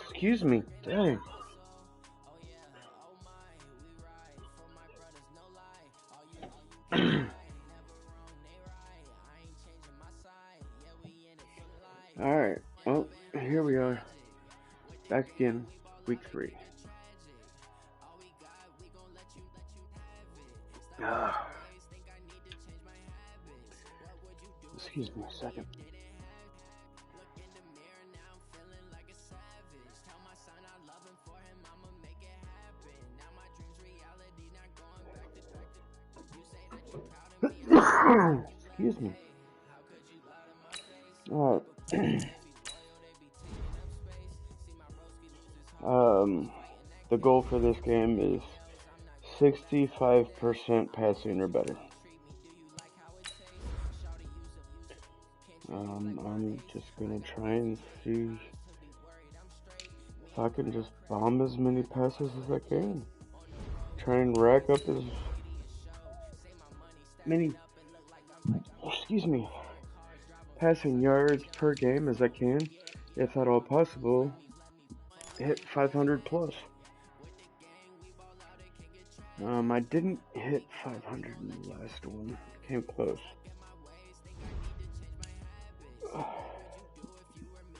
Excuse me. Dang. Alright, well, here we are. Back again, week 3. Excuse me a second. Excuse me. The goal for this game is 65% passing or better. I'm just gonna try and see if I can just bomb as many passes as I can. Try and rack up as many, passing yards per game as I can, if at all possible. Hit 500 plus. I didn't hit 500 in the last one. Came close.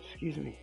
Excuse me.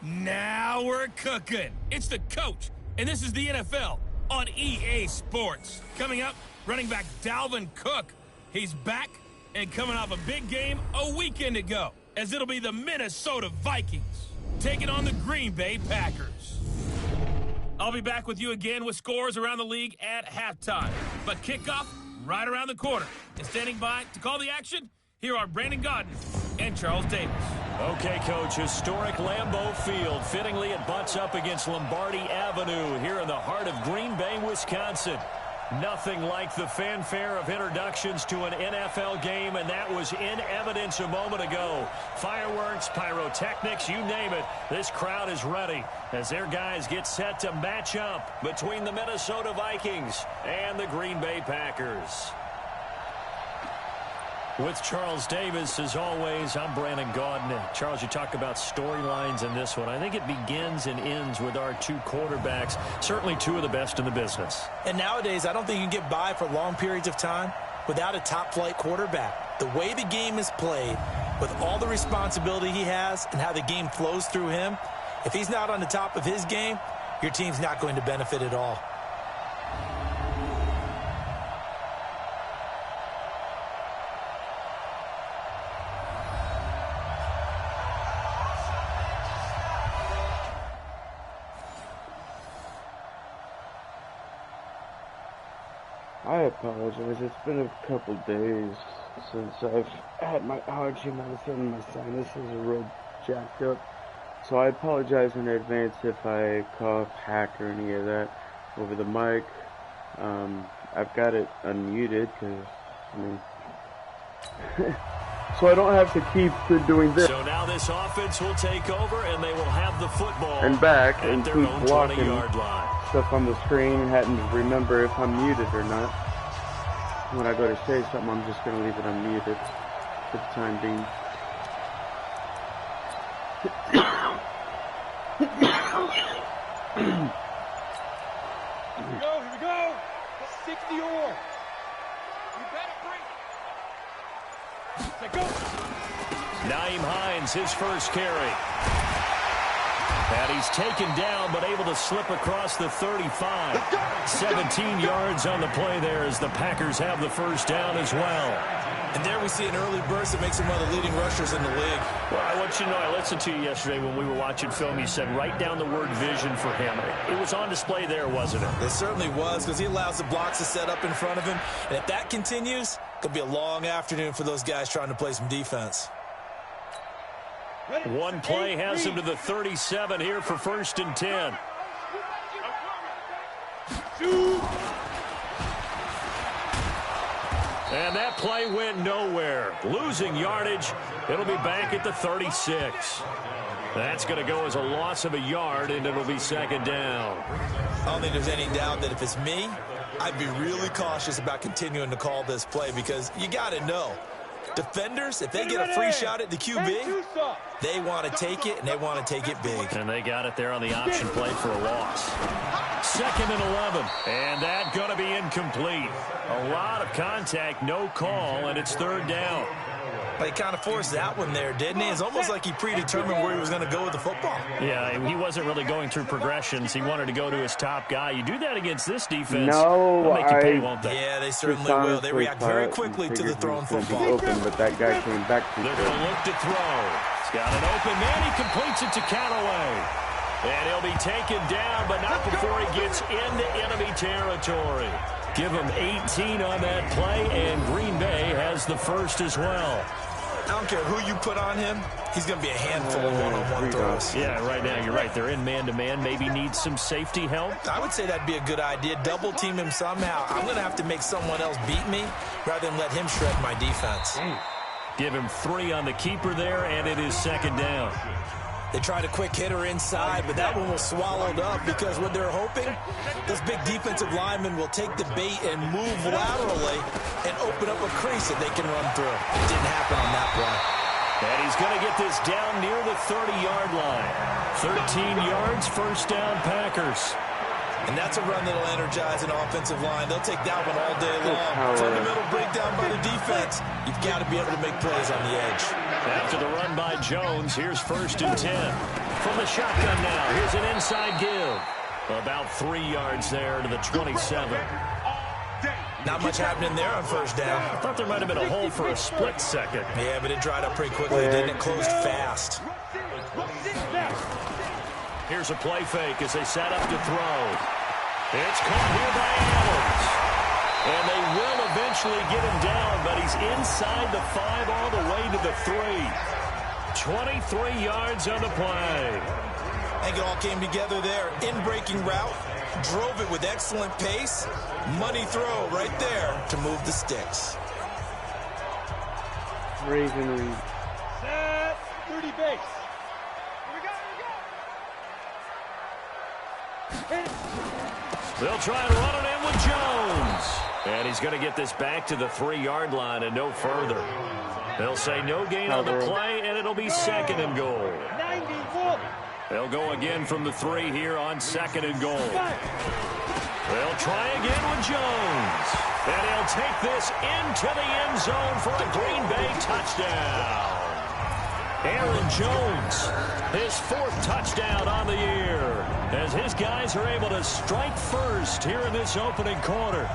Now we're cooking. It's the coach, and this is the NFL on EA Sports. Coming up, running back Dalvin Cook. He's back and coming off a big game a weekend ago, as it'll be the Minnesota Vikings taking on the Green Bay Packers. I'll be back with you again with scores around the league at halftime, but kickoff right around the corner. And standing by to call the action, here are Brandon Gaudin and Charles Davis. Okay, Coach, historic Lambeau Field. Fittingly, it butts up against Lombardi Avenue here in the heart of Green Bay, Wisconsin. Nothing like the fanfare of introductions to an NFL game, and that was in evidence a moment ago. Fireworks, pyrotechnics, you name it. This crowd is ready as their guys get set to match up between the Minnesota Vikings and the Green Bay Packers. With Charles Davis, as always, I'm Brandon Gaudin. Charles, you talk about storylines in this one. I think it begins and ends with our two quarterbacks, certainly two of the best in the business. And nowadays, I don't think you can get by for long periods of time without a top-flight quarterback. The way the game is played, with all the responsibility he has and how the game flows through him, if he's not on the top of his game, your team's not going to benefit at all. I apologize. It's been a couple days since I've had my allergy medicine. My sinuses are real jacked up. So I apologize in advance if I cough, hack, or any of that over the mic. I've got it unmuted because, so I don't have to keep doing this. So now this offense will take over, and they will have the football and back at and their keep own blocking 20-yard line. Stuff on the screen and hadn't to remember if I'm muted or not. When I go to say something, I'm just going to leave it unmuted for the time being. Here we go. 60 or. You better bring it. Let's go. Naeem Hines, his first carry. And he's taken down, but able to slip across the 35. 17 yards on the play there as the Packers have the first down as well. And there we see an early burst that makes him one of the leading rushers in the league. Well, I want you to know, I listened to you yesterday when we were watching film. You said write down the word vision for him. It was on display there, wasn't it? It certainly was, because he allows the blocks to set up in front of him. And if that continues, it could be a long afternoon for those guys trying to play some defense. One play has him to the 37 here for 1st and 10. And that play went nowhere. Losing yardage. It'll be back at the 36. That's going to go as a loss of a yard, and it'll be 2nd down. I don't think there's any doubt that if it's me, I'd be really cautious about continuing to call this play, because you got to know, defenders, if they get a free shot at the QB, they want to take it, and they want to take it big. And they got it there on the option play for a loss. 2nd and 11. And that's going to be incomplete. A lot of contact, no call, and it's 3rd down. But he kind of forced that one there, didn't he? It's almost like he predetermined where he was going to go with the football. Yeah, he wasn't really going through progressions. He wanted to go to his top guy. You do that against this defense, no, they'll make you pay, won't they? Yeah, they certainly will. They react very quickly to the thrown football. Open, but that guy came back to They're going to look to throw. He's got an open man. He completes it to Callaway. And he'll be taken down, but not before he gets into enemy territory. Give him 18 on that play, and Green Bay has the first as well. I don't care who you put on him. He's going to be a handful of one-on-one throws. Yeah, right now, you're right. They're in man-to-man. Maybe need some safety help. I would say that'd be a good idea. Double-team him somehow. I'm going to have to make someone else beat me rather than let him shred my defense. Give him 3 on the keeper there, and it is 2nd down. They tried a quick hitter inside, but that one was swallowed up because what they're hoping, this big defensive lineman will take the bait and move laterally and open up a crease that they can run through. It didn't happen on that play. And he's going to get this down near the 30-yard line. 13 yards, 1st down, Packers. And that's a run that'll energize an offensive line. They'll take that one all day long. Fundamental breakdown by the defense. You've got to be able to make plays on the edge. After the run by Jones, here's 1st and 10. From the shotgun now, here's an inside give. About 3 yards there to the 27. Not much happening there on 1st down. I thought there might have been a hole for a split second. Yeah, but it dried up pretty quickly, didn't it? Closed fast. Here's a play fake as they set up to throw. It's caught here by Adams. And they will eventually get him down, but he's inside the 5 all the way to the 3. 23 yards on the play. I think it all came together there. In-breaking route, drove it with excellent pace. Money throw right there to move the sticks. Raven Reed. Set 30 base. They'll try and run it in with Jones. And he's going to get this back to the 3-yard line and no further. They'll say no gain on the play, and it'll be 2nd and goal. 91. They'll go again from the 3 here on 2nd and goal. They'll try again with Jones. And he'll take this into the end zone for a Green Bay touchdown. Aaron Jones, his 4th touchdown on the year, as his guys are able to strike first here in this opening quarter.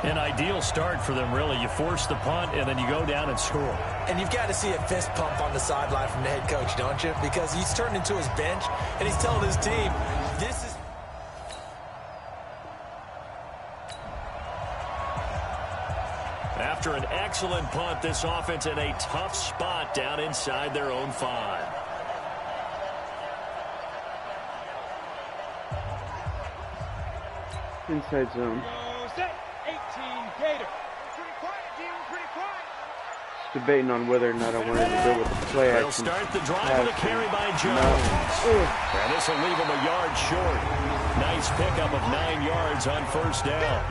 An ideal start for them, really. You force the punt, and then you go down and score. And you've got to see a fist pump on the sideline from the head coach, don't you? Because he's turned into his bench, and he's telling his team, this is... After an excellent punt, this offense in a tough spot down inside their own 5. Inside zone. Set 18 Gator. Debating on whether or not I wanted to go with the play action. They'll start the drive with a carry by Jones. And this will leave him a yard short. Nice pickup of 9 yards on 1st down.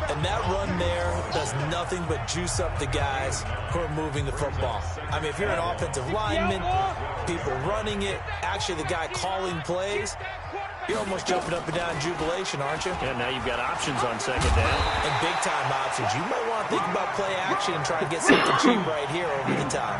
And that run there does nothing but juice up the guys who are moving the football. I mean, if you're an offensive lineman, people running it, actually the guy calling plays, you're almost jumping up and down in jubilation, aren't you? And now you've got options on second down. And big-time options. You might want to think about play action and try to get something cheap right here over the top.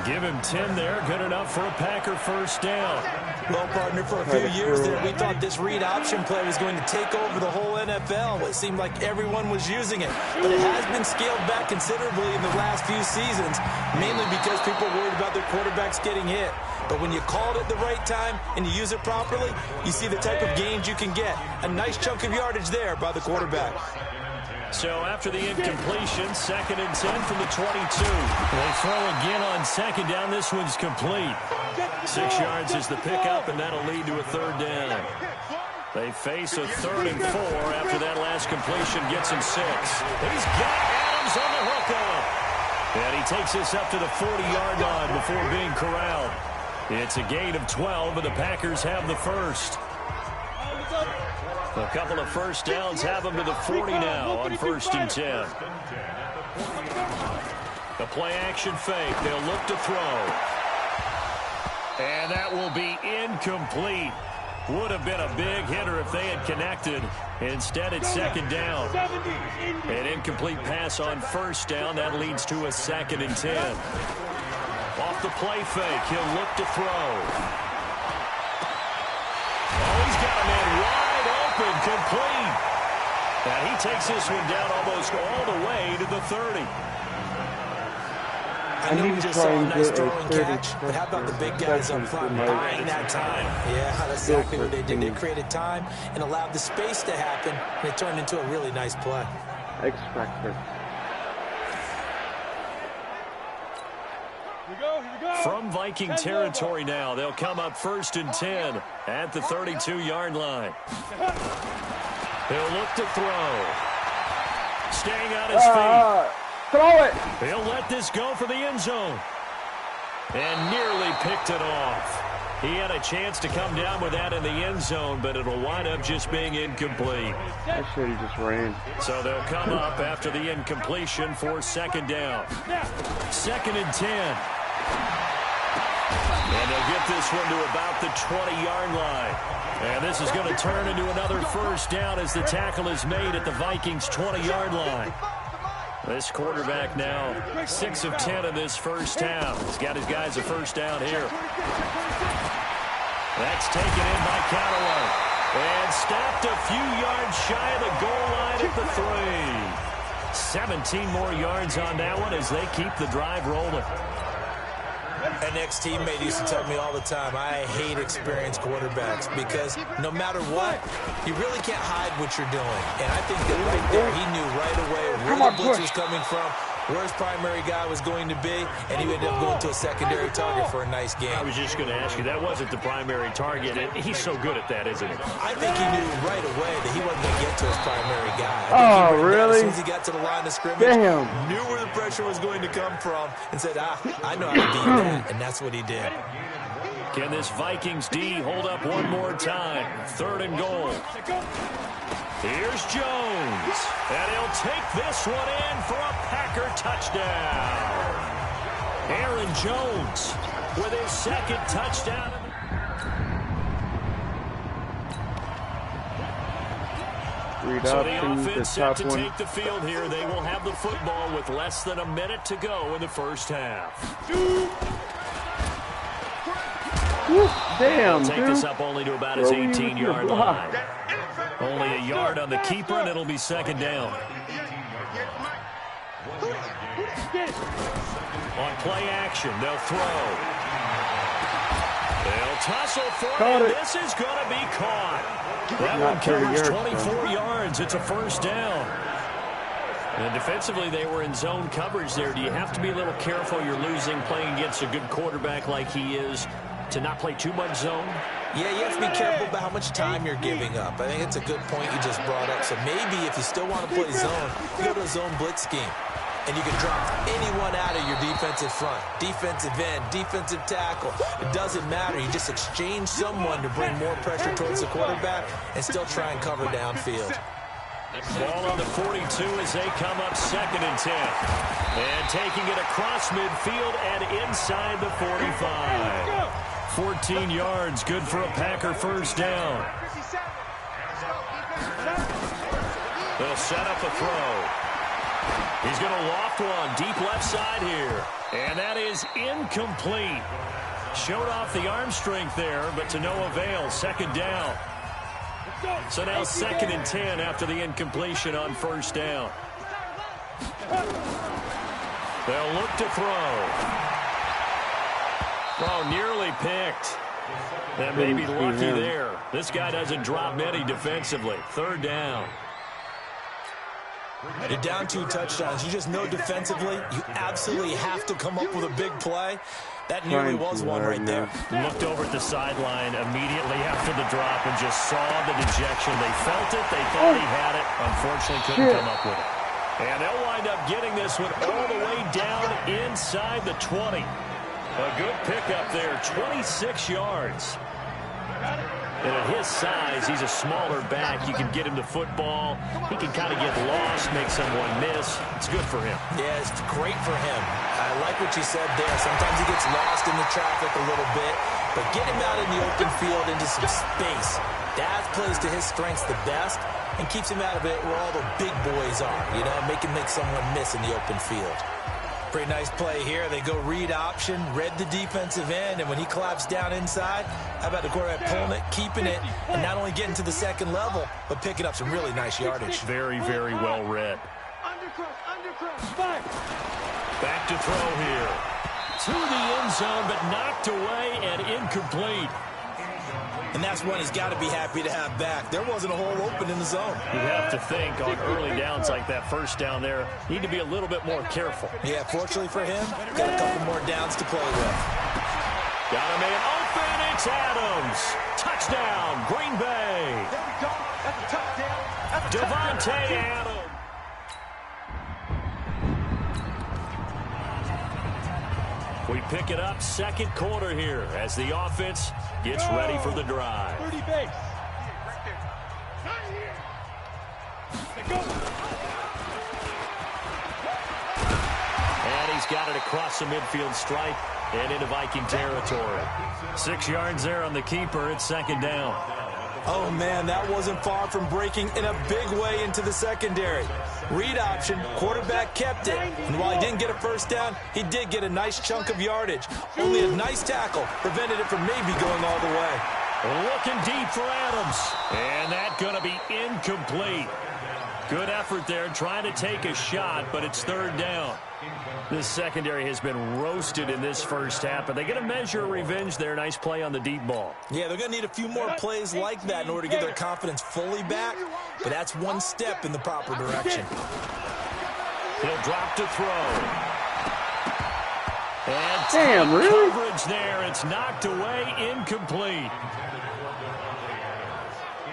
Give him 10 there. Good enough for a Packer first down. Well, partner, for a few years there, we thought this read option play was going to take over the whole NFL. It seemed like everyone was using it. But it has been scaled back considerably in the last few seasons, mainly because people are worried about their quarterbacks getting hit. But when you call it at the right time and you use it properly, you see the type of gains you can get. A nice chunk of yardage there by the quarterback. So after the incompletion, 2nd and 10 from the 22. They throw again on second down. This one's complete. 6 yards is the pickup, and that'll lead to a 3rd down. They face a 3rd and 4 after that last completion gets him 6. He's got Adams on the hook of him. And he takes this up to the 40-yard line before being corralled. It's a gain of 12, and the Packers have the first. A couple of first downs have them to the 40 now on 1st and 10. The play-action fake. They'll look to throw. And that will be incomplete. Would have been a big hitter if they had connected. Instead, it's 2nd down. An incomplete pass on 1st down. That leads to a 2nd and 10. Off the play fake, he'll look to throw. Oh, he's got a man wide open, complete. And he takes this one down almost all the way to the 30. I know we just saw a nice throw and catch, but how about the big guys up front buying that time? Yeah, that's exactly what they did. They created time and allowed the space to happen, and it turned into a really nice play. X Factor. From Viking territory now, they'll come up 1st and 10 at the 32-yard line. He'll look to throw. Staying on his feet. Throw it! He'll let this go for the end zone. And nearly picked it off. He had a chance to come down with that in the end zone, but it'll wind up just being incomplete. I should have just ran. So they'll come up after the incompletion for 2nd down. 2nd and 10. And they'll get this one to about the 20-yard line. And this is going to turn into another first down as the tackle is made at the Vikings' 20-yard line. This quarterback now 6 of 10 in this first half. He's got his guys a first down here. That's taken in by Callaway. And stopped a few yards shy of the goal line at the 3. 17 more yards on that one as they keep the drive rolling. An ex-teammate used to tell me all the time, I hate experienced quarterbacks because no matter what, you really can't hide what you're doing. And I think that right there, he knew right away where the blitz was coming from, where his primary guy was going to be, and he ended up going to a secondary target for a nice game. I was just going to ask you, that wasn't the primary target, and he's so good at that, isn't he? I think he knew right away that he wasn't going to get to his primary guy. Oh, really? As soon as he got to the line of scrimmage, knew where the pressure was going to come from, and said, I know how to beat that, and that's what he did. Can this Vikings D hold up one more time? 3rd and goal. Here's Jones, and he'll take this one in for a Packer touchdown. Aaron Jones with his 2nd touchdown. So the offense set to take the field here. They will have the football with less than a minute to go in the first half. Damn, take this up only to about his 18-yard line. Only a yard on the keeper, and it'll be 2nd down. On play action, they'll throw. They'll tussle for it, and this is going to be caught. That one covers 24 yards. It's a first down. And defensively, they were in zone coverage there. Do you have to be a little careful? You're losing playing against a good quarterback like he is to not play too much zone? Yeah, you have to be careful about how much time you're giving up. I think it's a good point you just brought up. So maybe if you still want to play zone, you go to a zone blitz scheme. And you can drop anyone out of your defensive front, defensive end, defensive tackle. It doesn't matter. You just exchange someone to bring more pressure towards the quarterback and still try and cover downfield. Ball on the 42 as they come up 2nd and 10. And taking it across midfield and inside the 45. 14 yards, good for a Packer first down. They'll set up a throw. He's going to loft one deep left side here. And that is incomplete. Showed off the arm strength there, but to no avail. 2nd down. So now 2nd and 10 after the incompletion on first down. They'll look to throw. Oh, nearly picked. That may be lucky there. This guy doesn't drop many defensively. 3rd down. You're down 2 touchdowns. You just know defensively you absolutely have to come up with a big play. That nearly was one right there. Looked over at the sideline immediately after the drop and just saw the dejection. They felt it. They thought he had it. Unfortunately, couldn't come up with it. And they'll wind up getting this one all the way down inside the 20. A good pickup there, 26 yards. And at his size, he's a smaller back. You can get him the football. He can kind of get lost, make someone miss. It's good for him. Yeah, it's great for him. I like what you said there. Sometimes he gets lost in the traffic a little bit, but get him out in the open field into some space. That plays to his strengths the best and keeps him out of it where all the big boys are, you know, make him make someone miss in the open field. Pretty nice play here. They go read option, read the defensive end, and when he collapsed down inside, how about the quarterback pulling it, keeping it, and not only getting to the 2nd level, but picking up some really nice yardage. Very, very well read. Back to throw here. To the end zone, but knocked away and incomplete. And that's one he's got to be happy to have back. There wasn't a hole open in the zone. You have to think on early downs like that, first down there, need to be a little bit more careful. Yeah, fortunately for him, got a couple more downs to play with. Got a man open, it's Adams. Touchdown, Green Bay. There we go. That's a touchdown. That's a Devontae touchdown. Adams. We pick it up 2nd quarter here as the offense gets ready for the drive. 30 base. Go. And he's got it across the midfield stripe and into Viking territory. 6 yards there on the keeper. It's 2nd down. Oh, man, that wasn't far from breaking in a big way into the secondary. Read option, quarterback kept it. And while he didn't get a first down, he did get a nice chunk of yardage. Only a nice tackle prevented it from maybe going all the way. Looking deep for Adams. And that's going to be incomplete. Good effort there, trying to take a shot, but it's 3rd down. This secondary has been roasted in this first half, but they get a measure of revenge there. Nice play on the deep ball. Yeah, they're going to need a few more plays like that in order to get their confidence fully back, but that's one step in the proper direction. He'll drop to throw. And Damn, really? coverage there. It's knocked away, incomplete.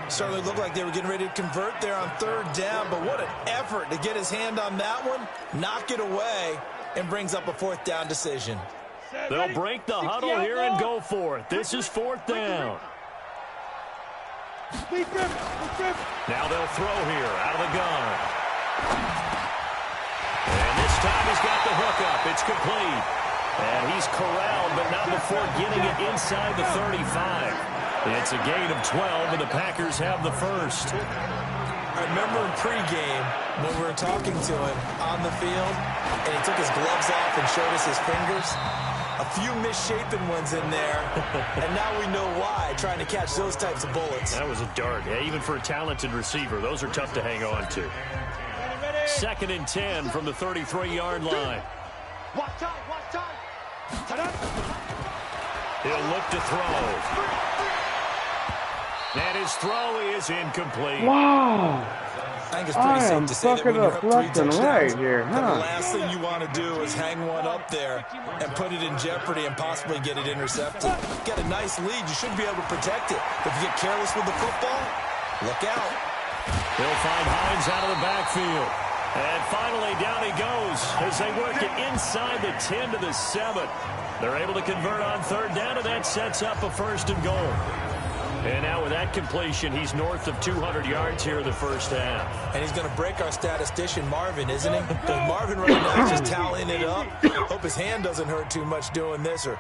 Certainly looked like they were getting ready to convert there on 3rd down, but what an effort to get his hand on that one, knock it away, and brings up a 4th down decision. They'll break the huddle here and go for it. This is 4th down. Now they'll throw here out of the gun. And this time he's got the hook up. It's complete. And he's corralled, but not before getting it inside the 35. It's a gain of 12, and the Packers have the first. I remember in pregame when we were talking to him on the field, and he took his gloves off and showed us his fingers. A few misshapen ones in there, and now we know why, trying to catch those types of bullets. That was a dart. Yeah, even for a talented receiver, those are tough to hang on to. 2nd and 10 from the 33-yard line. Watch time. He'll look to throw. And his throw is incomplete. Wow. I think it's pretty safe to say that when you're up 3 touchdowns, right here, the last thing you want to do is hang one up there and put it in jeopardy and possibly get it intercepted. Get a nice lead, you should be able to protect it. But if you get careless with the football, look out. He'll find Hines out of the backfield. And finally, down he goes as they work it inside the 10 to the 7. They're able to convert on 3rd down, and that sets up a 1st and goal. And now with that completion, he's north of 200 yards here in the first half. And he's going to break our statistician, Marvin, isn't he? Because Marvin right now is just tallying it up. Hope his hand doesn't hurt too much doing this or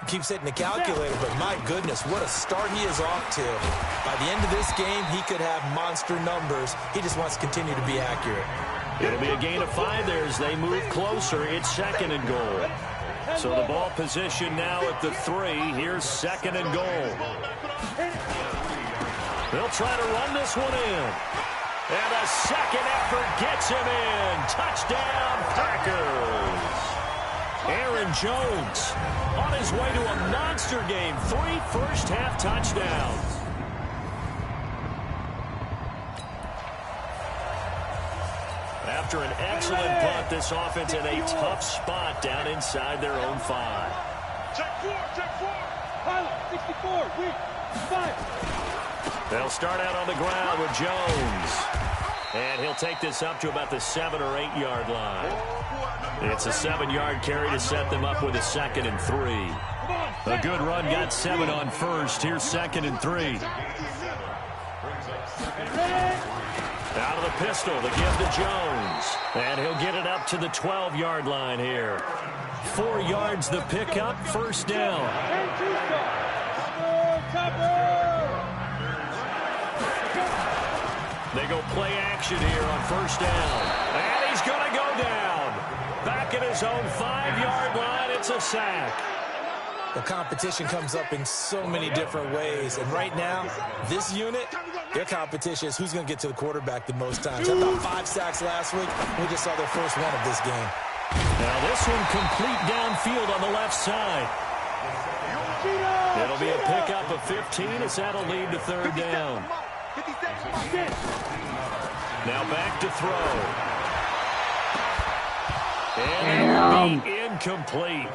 keeps hitting the calculator. But my goodness, what a start he is off to. By the end of this game, he could have monster numbers. He just wants to continue to be accurate. It'll be a gain of 5 there as they move closer. It's 2nd and goal. So the ball position now at the 3. Here's 2nd and goal. They'll try to run this one in. And a second effort gets him in. Touchdown, Packers. Aaron Jones on his way to a monster game. 3 first-half touchdowns. After an excellent punt, this offense in a tough spot down inside their own 5. Check 4, check 4. Pilot, 64, weak, 5. They'll start out on the ground with Jones. And he'll take this up to about the 7 or 8 yard line. It's a 7-yard carry to set them up with a 2nd and 3. A good run got 7 on first. Here's 2nd and 3. Out of the pistol, the give to Jones. And he'll get it up to the 12-yard line here. 4 yards the pickup, first down. They go play action here on first down. And he's going to go down. Back at his own 5-yard line, it's a sack. The competition comes up in so many different ways. And right now, this unit, their competition is who's going to get to the quarterback the most times. How about 5 sacks last week? We just saw their first one of this game. Now this one complete downfield on the left side. It'll be a pickup of 15 as that'll lead to 3rd down. Now back to throw. And it'll be incomplete.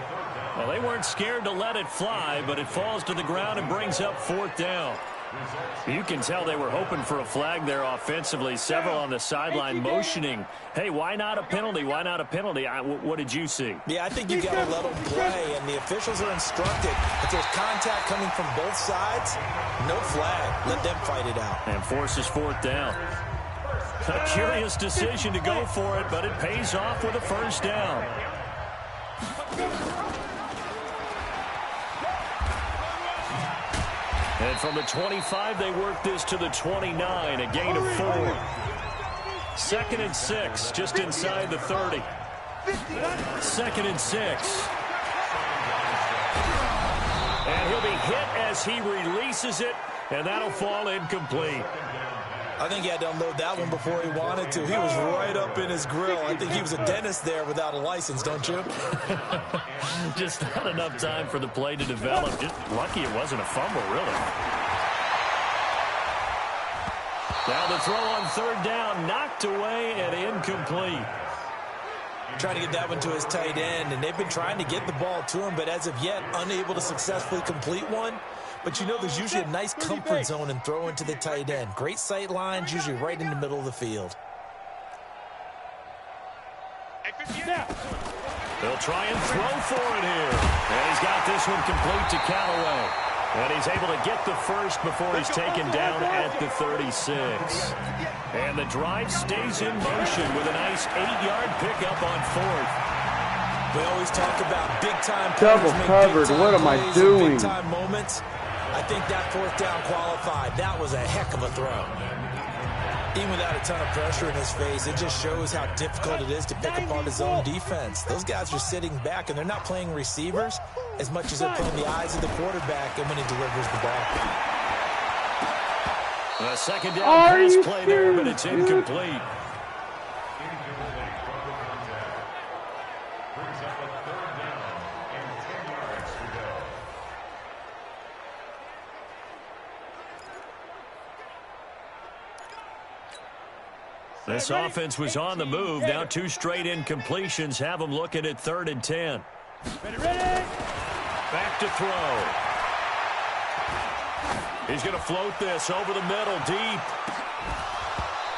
Well, they weren't scared to let it fly, but it falls to the ground and brings up 4th down. You can tell they were hoping for a flag there offensively. Several on the sideline motioning, hey, why not a penalty? Why not a penalty? What did you see? Yeah, I think you've got to let them play, and the officials are instructed. If there's contact coming from both sides, no flag. Let them fight it out. And forces 4th down. A curious decision to go for it, but it pays off with a first down. And from the 25, they work this to the 29, a gain of 4. 2nd and 6, just inside the 30. 2nd and 6. And he'll be hit as he releases it, and that'll fall incomplete. I think he had to unload that one before he wanted to. He was right up in his grill. I think he was a dentist there without a license, don't you? Just not enough time for the play to develop. Just lucky it wasn't a fumble, really. Now the throw on 3rd down, knocked away and incomplete. Trying to get that one to his tight end, and they've been trying to get the ball to him, but as of yet, unable to successfully complete one. But you know there's usually a nice comfort zone in throwing to the tight end. Great sight lines, usually right in the middle of the field. They'll try and throw for it here. And he's got this one complete to Callaway. And he's able to get the first before he's taken down at the 36. And the drive stays in motion with a nice 8-yard pickup on 4th. We always talk about big-time double covered. What am I doing? Big-time moments. I think that 4th down qualified. That was a heck of a throw. Even without a ton of pressure in his face, it just shows how difficult it is to pick apart his own defense. Those guys are sitting back, and they're not playing receivers as much as they're playing the eyes of the quarterback and when he delivers the ball. A 2nd down pass play there, but it's incomplete. This offense was on the move. Now 2 straight incompletions have them looking at 3rd and 10. Back to throw. He's going to float this over the middle deep.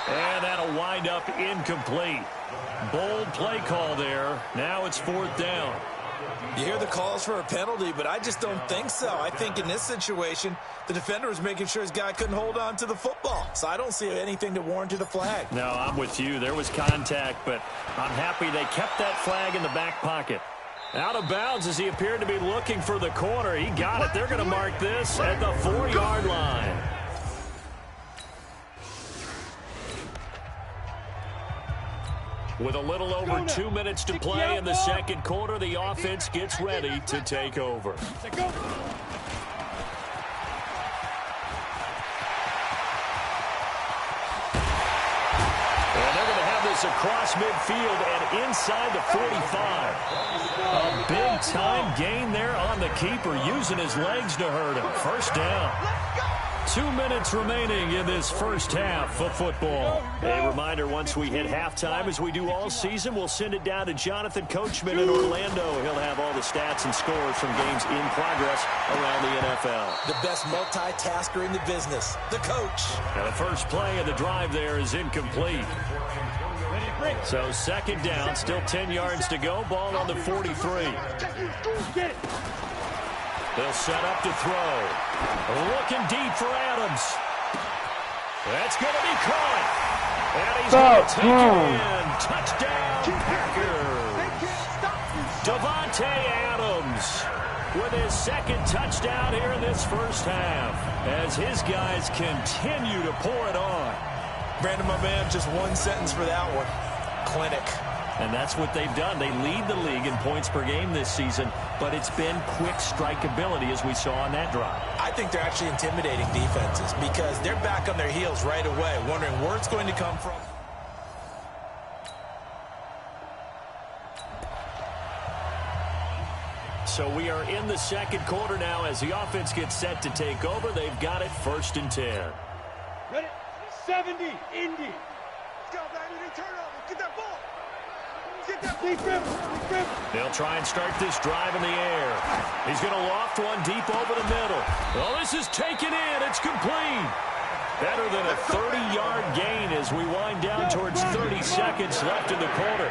And that'll wind up incomplete. Bold play call there. Now it's 4th down. You hear the calls for a penalty, but I just don't think so. I think in this situation, the defender was making sure his guy couldn't hold on to the football. So I don't see anything to warrant a flag. No, I'm with you. There was contact, but I'm happy they kept that flag in the back pocket. Out of bounds as he appeared to be looking for the corner. He got it. They're going to mark this at the 4-yard line. With a little over 2 minutes to play in the second quarter, the offense gets ready to take over. And they're going to have this across midfield and inside the 45. A big-time gain there on the keeper, using his legs to hurt him. First down. 2 minutes remaining in this first half of football. A reminder, once we hit halftime, as we do all season, we'll send it down to Jonathan Coachman in Orlando. He'll have all the stats and scores from games in progress around the NFL. The best multitasker in the business, the coach. Now the first play of the drive there is incomplete. So second down, still 10 yards to go. Ball on the 43. They'll set up to throw. Looking deep for Adams. That's going to be caught. And he's going to take it in. Touchdown, Packers. Davante Adams with his second touchdown here in this first half as his guys continue to pour it on. Brandon, my man, just one sentence for that one. Clinic. And that's what they've done. They lead the league in points per game this season, but it's been quick strikeability as we saw on that drive. I think they're actually intimidating defenses because they're back on their heels right away, wondering where it's going to come from. So we are in the second quarter now as the offense gets set to take over. They've got it 1st and 10. Ready? 70, Indy. Let's go, baby. They turn over. Get that ball. Get that deep grip. They'll try and start this drive in the air. He's going to loft one deep over the middle. Well, this is taken in. It's complete. Better than a 30-yard gain as we wind down towards 30 seconds left in the quarter.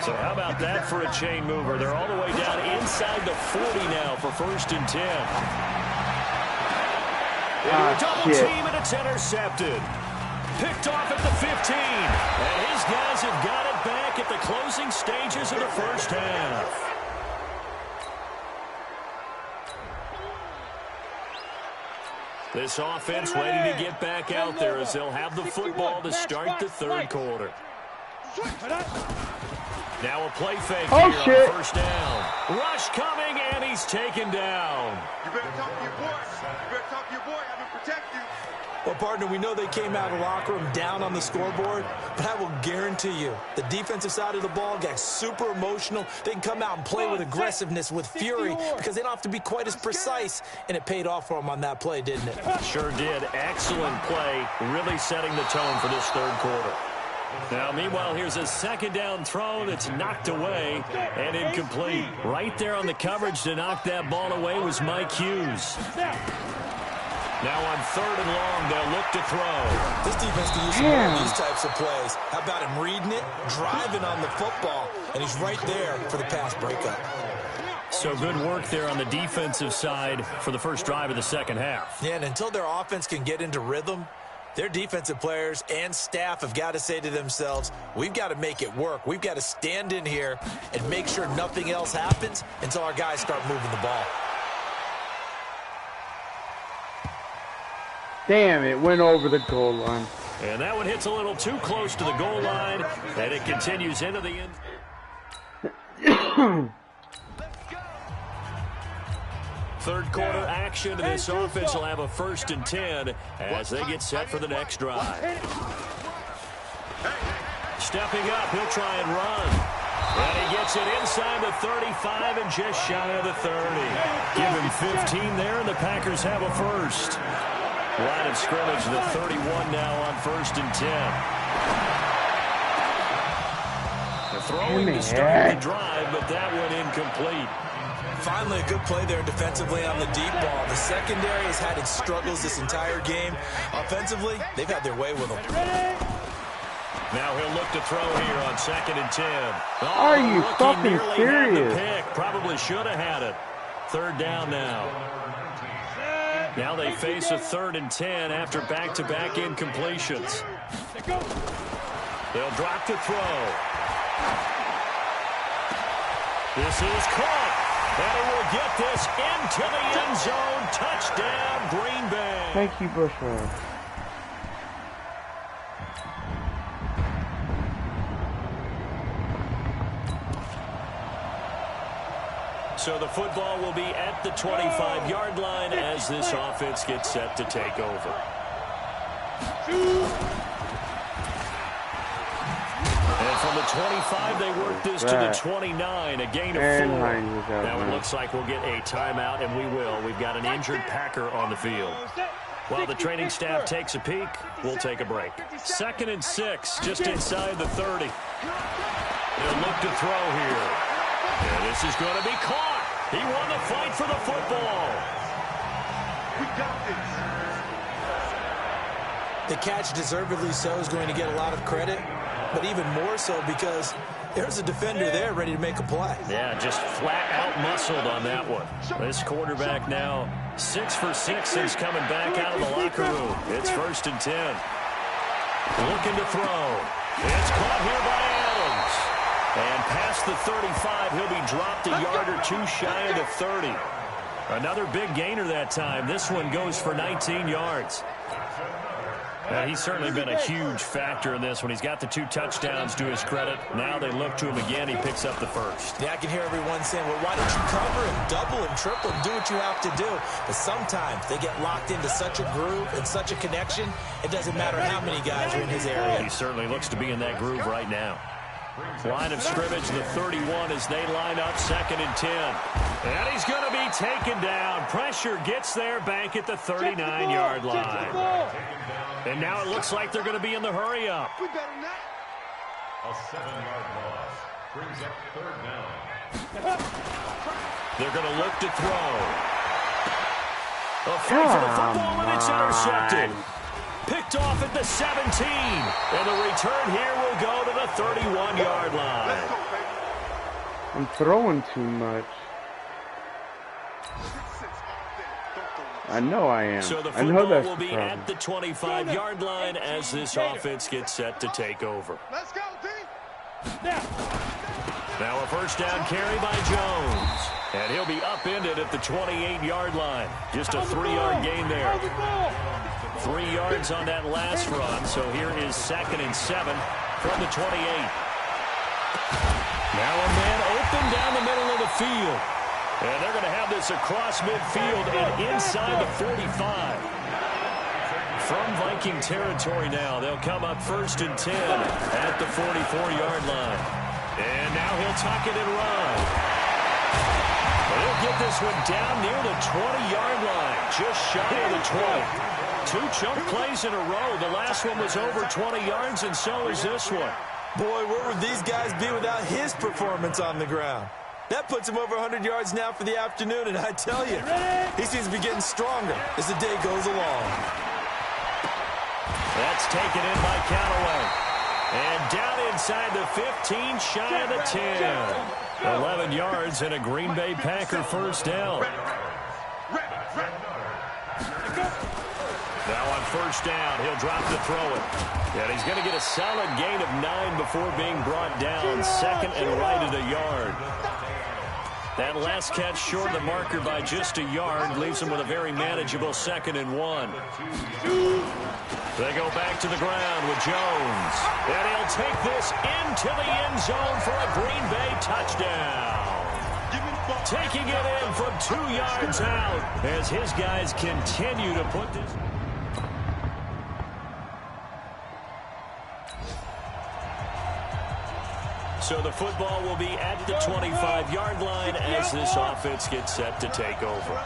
So how about that for a chain mover? They're all the way down inside the 40 now for 1st and 10. Double team, and it's intercepted. Picked off at the 15. And his guys have got it back at the closing stages of the first half. This offense ready to get back out there as they'll have the football to start the third quarter. Now a play fake here on 1st down. Rush coming, and he's taken down. You better talk to your boy. You better talk to your boy. I'm going to protect you. Well, partner, we know they came out of the locker room down on the scoreboard, but I will guarantee you the defensive side of the ball got super emotional. They can come out and play with aggressiveness, with fury, because they don't have to be quite as precise, and it paid off for them on that play, didn't it? Sure did. Excellent play, really setting the tone for this third quarter. Now, meanwhile, here's a second down throw that's knocked away and incomplete. Right there on the coverage to knock that ball away was Mike Hughes. Now on 3rd and long, they'll look to throw. This defense can use some more of these types of plays. How about him reading it, driving on the football, and he's right there for the pass breakup. So good work there on the defensive side for the first drive of the second half. Yeah, and until their offense can get into rhythm, their defensive players and staff have got to say to themselves, we've got to make it work. We've got to stand in here and make sure nothing else happens until our guys start moving the ball. Damn, it went over the goal line. And that one hits a little too close to the goal line, and it continues into the end. Third quarter action, and this offense will have a 1st and 10 as they get set for the next drive. Stepping up, he'll try and run. And he gets it inside the 35 and just shy of the 30. Give him 15 there, and the Packers have a first. Line of scrimmage, the 31 now on 1st and 10. The throwing to start the drive, but that one incomplete. Finally, a good play there defensively on the deep ball. The secondary has had its struggles this entire game. Offensively, they've had their way with them. Now he'll look to throw here on 2nd and 10. Oh, Are you fucking nearly serious? had the pick. Probably should have had it. 3rd down now. Now they face a 3rd and 10 after back-to-back incompletions. They'll drop to throw. This is caught. And he will get this into the end zone. Touchdown, Green Bay. Thank you, Bushman. So the football will be at the 25-yard line as this offense gets set to take over. And from the 25, they work this to the 29, a gain of 4. Now it looks like we'll get a timeout, and we will. We've got an injured Packer on the field. While the training staff takes a peek, we'll take a break. 2nd and 6, just inside the 30. They'll look to throw here. And this is going to be caught. He won the fight for the football. We got this. The catch, deservedly so, is going to get a lot of credit, but even more so because there's a defender there ready to make a play. Yeah, just flat out muscled on that one. This quarterback now 6 for 6 since coming back out of the locker room. It's 1st and 10. Looking to throw. It's caught here by Adams. And past the 35, he'll be dropped a yard or 2 shy of the 30. Another big gainer that time. This one goes for 19 yards. He's certainly been a huge factor in this one. He's got the 2 touchdowns to his credit. Now they look to him again. He picks up the 1st. Yeah, I can hear everyone saying, well, why don't you cover him, double him, triple him, do what you have to do. But sometimes they get locked into such a groove and such a connection, it doesn't matter how many guys are in his area. He certainly looks to be in that groove right now. Line of scrimmage, the 31 as they line up 2nd and 10. And he's going to be taken down. Pressure gets there back at the 39-yard line. And now it looks like they're going to be in the hurry-up. We better not. A 7-yard loss brings up 3rd down. They're going to look to throw. A fight for the football, and it's intercepted. Picked off at the 17. And the return here will go to the 31-yard line. I'm throwing too much. I know I am. So the I know football that's will the be problem. at the 25-yard line as this offense gets set to take over. Let's go, D. Now a 1st down carry by Jones. And he'll be upended at the 28-yard line. Just a 3-yard gain there. 3 yards on that last run. So here is 2nd and 7 from the 28. Now a man open down the middle of the field. And they're going to have this across midfield and inside the 45. From Viking territory now, they'll come up 1st and 10 at the 44-yard line. And now he'll tuck it and run. He'll get this one down near the 20-yard line, just shy of the 20. 2 chunk plays in a row. The last one was over 20 yards, and so is this one. Boy, where would these guys be without his performance on the ground? That puts him over 100 yards now for the afternoon, and I tell you, he seems to be getting stronger as the day goes along. That's taken in by Callaway. And down inside the 15, shy of the 10. 11 yards and a Green Bay Packer 1st down. Now on 1st down, he'll drop to throw it. And he's going to get a solid gain of 9 before being brought down. 2nd and right at a yard. That last catch short of the marker by just a yard leaves him with a very manageable 2nd and 1. They go back to the ground with Jones. And he'll take this into the end zone for a Green Bay touchdown. Taking it in from 2 yards out as his guys continue to put this. So the football will be at the 25-yard line as this offense gets set to take over.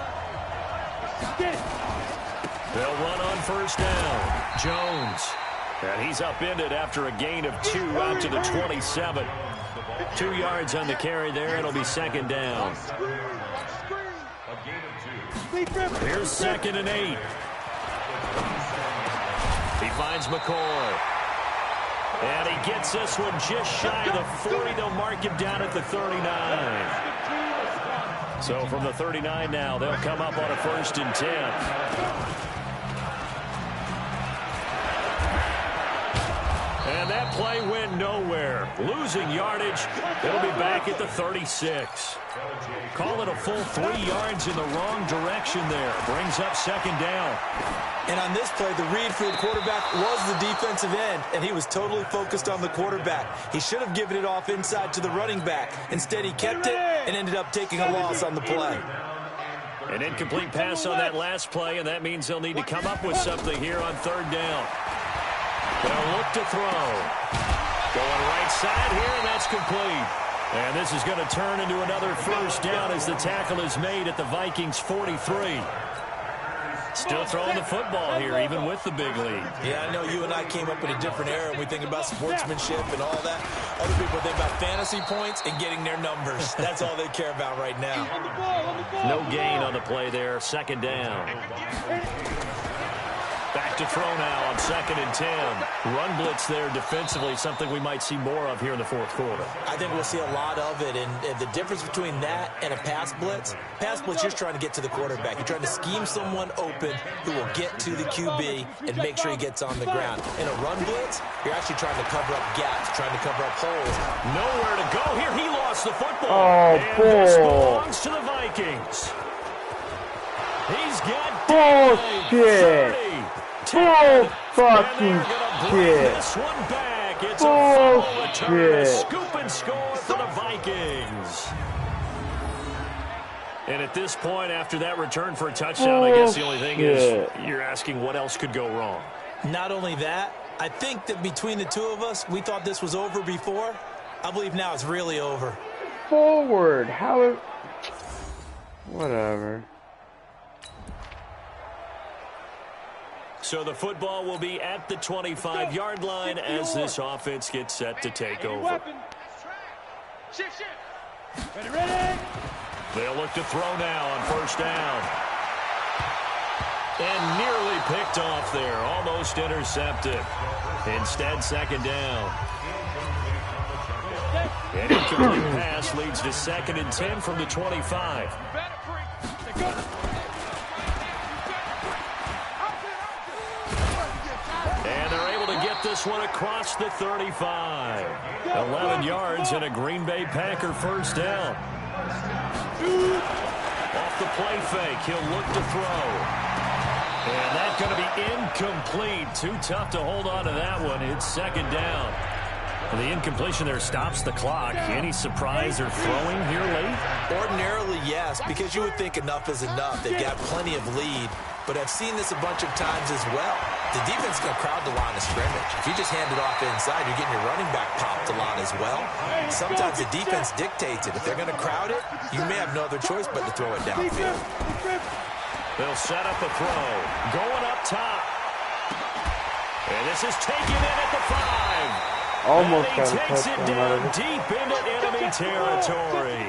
They'll run on 1st down. Jones. And he's upended after a gain of 2 out to the 27. 2 yards on the carry there. It'll be 2nd down. Here's 2nd and 8. He finds McCoy. And he gets this one just shy of the 40. They'll mark him down at the 39. So from the 39 now, they'll come up on a 1st and 10. And that play went nowhere. Losing yardage. It'll be back at the 36. Call it a full 3 yards in the wrong direction there. Brings up 2nd down. And on this play, the read for the quarterback was the defensive end, and he was totally focused on the quarterback. He should have given it off inside to the running back. Instead, he kept it and ended up taking a loss on the play. An incomplete pass on that last play, and that means they'll need to come up with something here on 3rd down. They'll look to throw. Going right side here, and that's complete. And this is going to turn into another 1st down as the tackle is made at the Vikings 43. Still throwing the football here, even with the big lead. Yeah, I know you and I came up in a different era, and we think about sportsmanship and all that. Other people think about fantasy points and getting their numbers. That's all they care about right now. No gain on the play there. 2nd down. Back to throw now on 2nd and 10. Run blitz there defensively, something we might see more of here in the 4th quarter. I think we'll see a lot of it, and the difference between that and a pass blitz, you're just trying to get to the quarterback. You're trying to scheme someone open who will get to the QB and make sure he gets on the ground. In a run blitz, you're actually trying to cover up gaps, trying to cover up holes. Nowhere to go here. He lost the football. Oh, and this belongs to the Vikings. He's got bullshit. 30. Fucking shit. This one back. It's a full return, a scoop and score for the Vikings. And at this point, after that return for a touchdown, I guess the only thing is you're asking what else could go wrong. Not only that, I think that between the two of us, we thought this was over before. I believe now it's really over. Forward. How? Whatever. So the football will be at the 25-yard line as this offense gets set to take over. Ready. They'll look to throw now on 1st down. And nearly picked off there. Almost intercepted. Instead, 2nd down. An incomplete pass leads to 2nd and 10 from the 25. And they're able to get this one across the 35. 11 yards and a Green Bay Packer 1st down. Off the play fake, he'll look to throw. And that's going to be incomplete. Too tough to hold on to that one. It's 2nd down. And the incompletion there stops the clock. Any surprise or throwing here late? Ordinarily, yes, because you would think enough is enough. They've got plenty of lead, but I've seen this a bunch of times as well. The defense is going to crowd the line of scrimmage. If you just hand it off inside, you're getting your running back popped a lot as well. Sometimes the defense dictates it. If they're going to crowd it, you may have no other choice but to throw it downfield. They'll set up a throw. Going up top. And this is taken in at the 5. Almost and he got a takes it down touchdown. deep into enemy territory.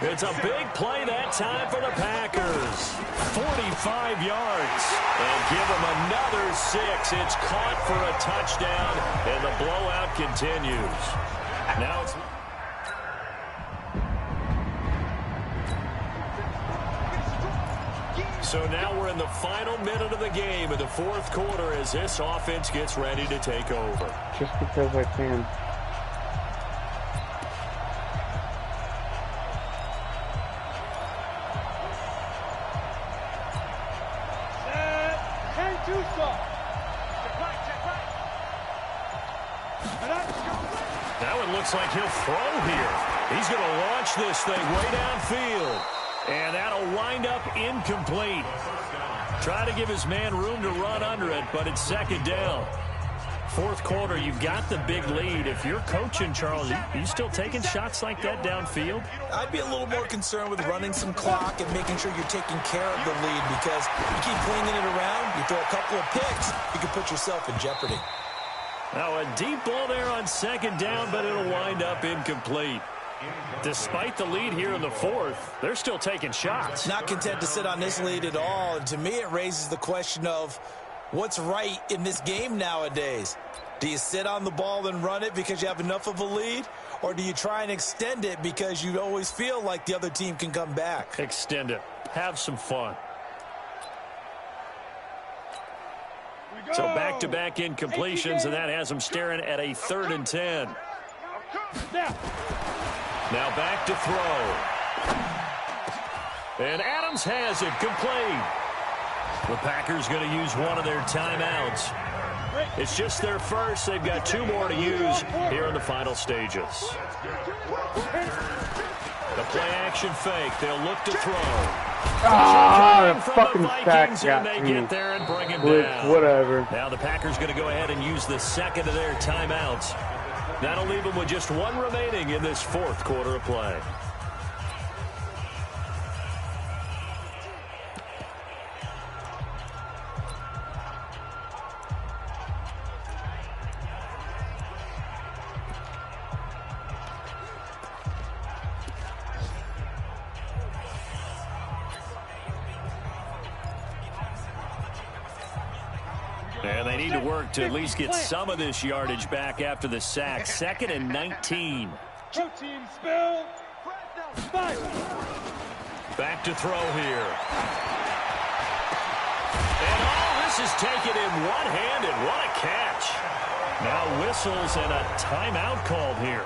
It's a big play that time for the Packers. 45 yards. And give them another 6. It's caught for a touchdown, and the blowout continues. Now it's... So now we're in the final minute of the game in the 4th quarter as this offense gets ready to take over. Just because I can. Now it looks like he'll throw here. He's going to launch this thing way downfield. And that'll wind up incomplete. Try to give his man room to run under it, but it's 2nd down. 4th quarter, you've got the big lead. If you're coaching, Charles, are you still taking shots like that downfield? I'd be a little more concerned with running some clock and making sure you're taking care of the lead, because you keep flinging it around, you throw a couple of picks, you can put yourself in jeopardy. Now a deep ball there on 2nd down, but it'll wind up incomplete. Despite the lead here in the 4th, they're still taking shots. Not content to sit on this lead at all, and to me it raises the question of what's right in this game nowadays. Do you sit on the ball and run it because you have enough of a lead? Or do you try and extend it because you always feel like the other team can come back? Extend it. Have some fun. So back-to-back incompletions, and that has them staring at a 3rd and 10. Now back to throw. And Adams has it complete. The Packers going to use one of their timeouts. It's just their first. They've got 2 more to use here in the final stages. The play-action fake. They'll look to throw. The fucking sack and got they me. get there and bring him down. Whatever. Now the Packers going to go ahead and use the second of their timeouts. That'll leave them with just 1 remaining in this 4th quarter of play. And they need to work to at least get some of this yardage back after the sack. 2nd and 19. Protein spill. 5. Back to throw here. And this is taken in one-handed. What a catch. Now whistles and a timeout called here.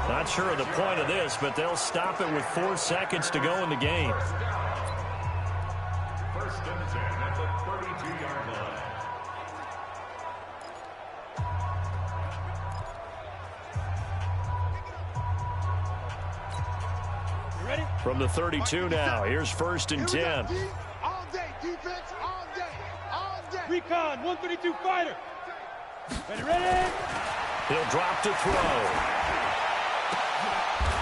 Not sure of the point of this, but they'll stop it with 4 seconds to go in the game. 1st and 10 at the 32-yard line. From the 32 now, here's 1st and 10. All day, defense, all day, all day. Recon, 132 fighter. Ready. He'll drop to throw.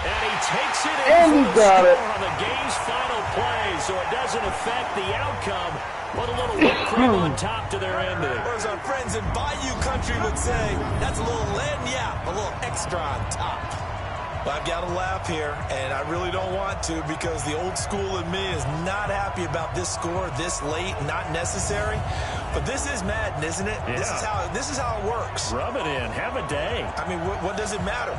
And he takes it in And he for the got score it. on the game's final play, so it doesn't affect the outcome. But a little whipped cream on top to their ending. Or as our friends in Bayou Country would say, that's a little lagniappe, a little extra on top. But I've got to laugh here, and I really don't want to because the old school in me is not happy about this score this late, not necessary. But this is Madden, isn't it? Yeah. This is how it works. Rub it in. Have a day. I mean, what does it matter?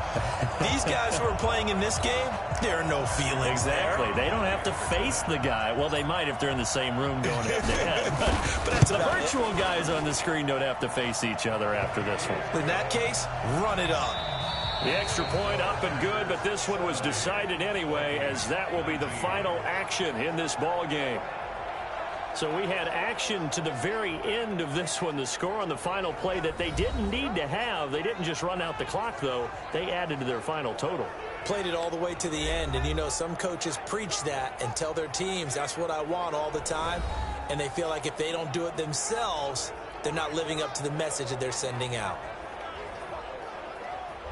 These guys who are playing in this game, there are no feelings Exactly. there. They don't have to face the guy. Well, they might if they're in the same room going head-to-head. But that's The about it. virtual guys on the screen don't have to face each other after this one. In that case, run it up. The extra point up and good, but this one was decided anyway, as that will be the final action in this ball game. So we had action to the very end of this one. The score on the final play that they didn't need to have. They didn't just run out the clock, though. They added to their final total. Played it all the way to the end, and you know some coaches preach that and tell their teams that's what I want all the time, and they feel like if they don't do it themselves, they're not living up to the message that they're sending out.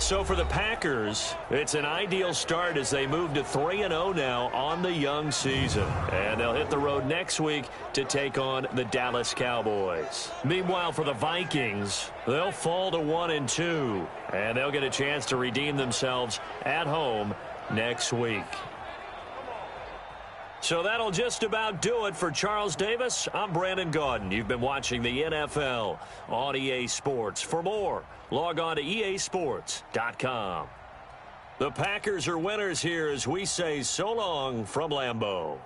So for the Packers, it's an ideal start as they move to 3-0 now on the young season. And they'll hit the road next week to take on the Dallas Cowboys. Meanwhile, for the Vikings, they'll fall to 1-2. And they'll get a chance to redeem themselves at home next week. So that'll just about do it for Charles Davis. I'm Brandon Gaudin. You've been watching the NFL on EA Sports. For more, log on to easports.com. The Packers are winners here as we say so long from Lambeau.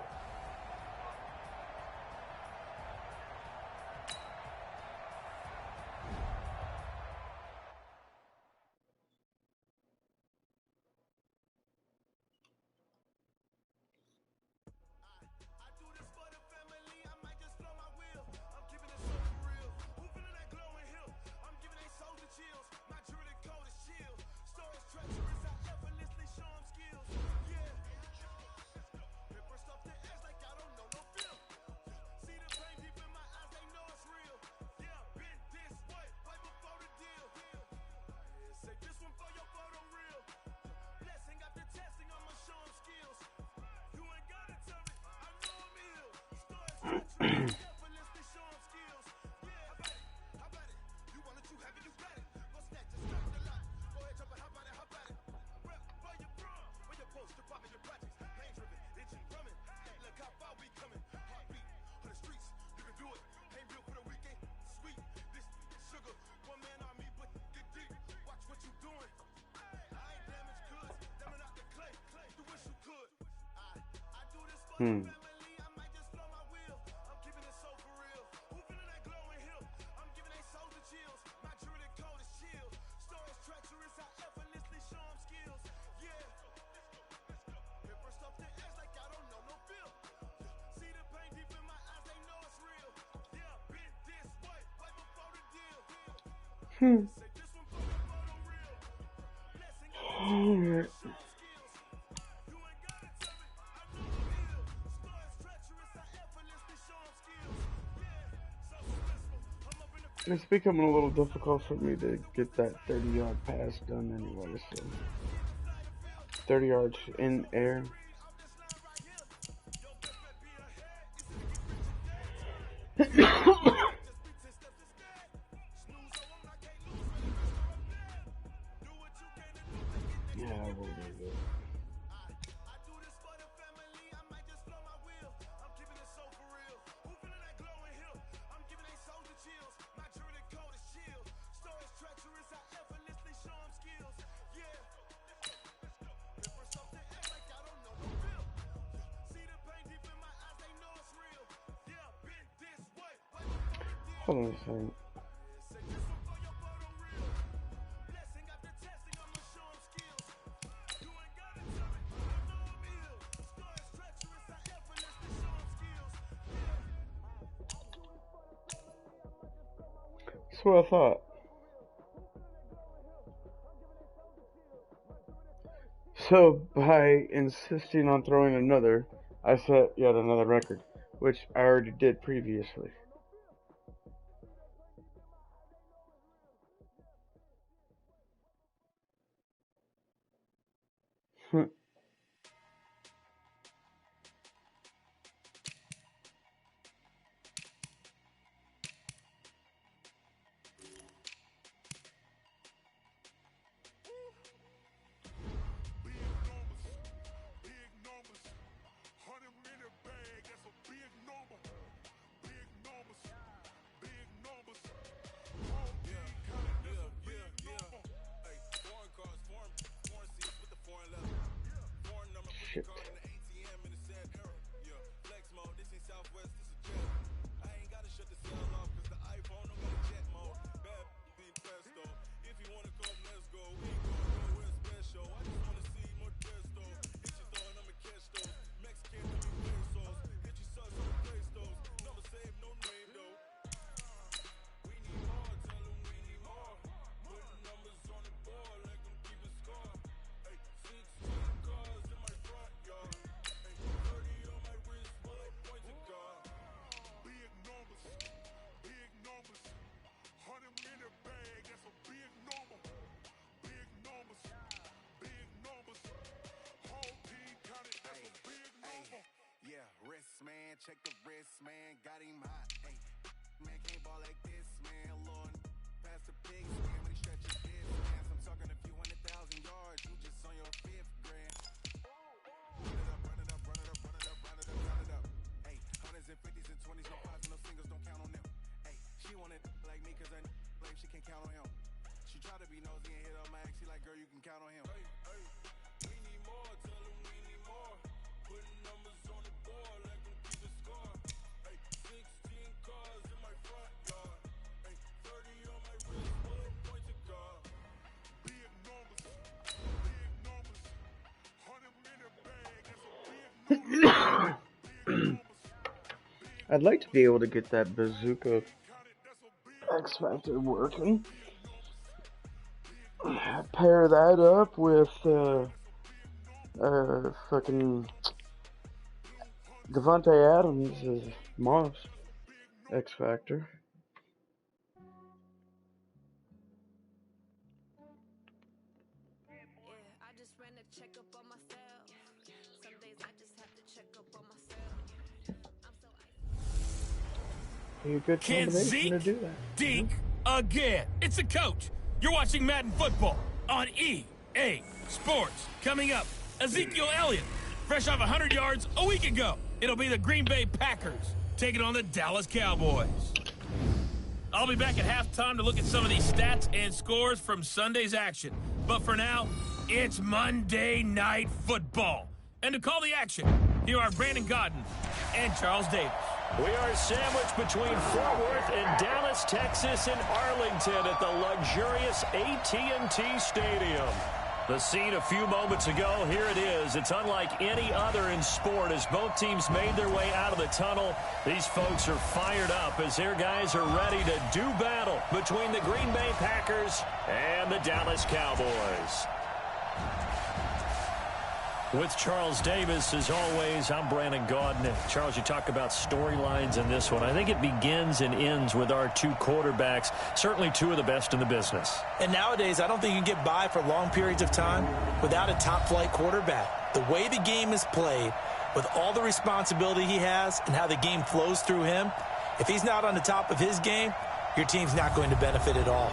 Up the Alright. It's becoming a little difficult for me to get that 30-yard pass done anyway, so 30 yards in air. Yeah, I will do that. Hold on a second. That's what I thought. So, by insisting on throwing another, I set yet another record, which I already did previously. Shit. Man, check the wrist, man, got him hot. Hey, man, can't ball like this, man. Lord, pass the pig, man, when he stretch his dick, man. I'm talking a few 100,000 yards, you just on your 5th grand. Run it up, run it up, run it up, run it up, run it up, run it up. Hey, 100s and 50s and 20s, no fives and no singles, don't count on them. Hey, she wanted like me, cause I blame she can't count on him. She tried to be nosy and hit up my ex, she like, girl, you can count on him. Hey, hey, we need more, tell him we need more. Putting numbers on the board like I'm keeping score. Hey, 16 cars in my front yard. Hey, 30 on my wrist, bullet point to God. Big numbers, 100-minute bag, that's a big number. Big numbers. I'd like to be able to get that bazooka X Factor working. Pair that up with fucking Devontae Adams' Moss X Factor. A good Can combination to Zeke do that. deke again? It's the coach. You're watching Madden Football on EA Sports. Coming up, Ezekiel Elliott, fresh off 100 yards a week ago. It'll be the Green Bay Packers taking on the Dallas Cowboys. I'll be back at halftime to look at some of these stats and scores from Sunday's action. But for now, it's Monday Night Football. And to call the action, Here are Brandon Gaudin and Charles Davis. We are sandwiched between Fort Worth and Dallas, Texas, and Arlington at the luxurious AT&T Stadium. The scene a few moments ago, here it is. It's unlike any other in sport as both teams made their way out of the tunnel. These folks are fired up as their guys are ready to do battle between the Green Bay Packers and the Dallas Cowboys. With Charles Davis, as always, I'm Brandon Gaudin. Charles, you talk about storylines in this one. I think it begins and ends with our two quarterbacks, certainly two of the best in the business. And nowadays, I don't think you can get by for long periods of time without a top-flight quarterback. The way the game is played, with all the responsibility he has and how the game flows through him, if he's not on the top of his game, your team's not going to benefit at all.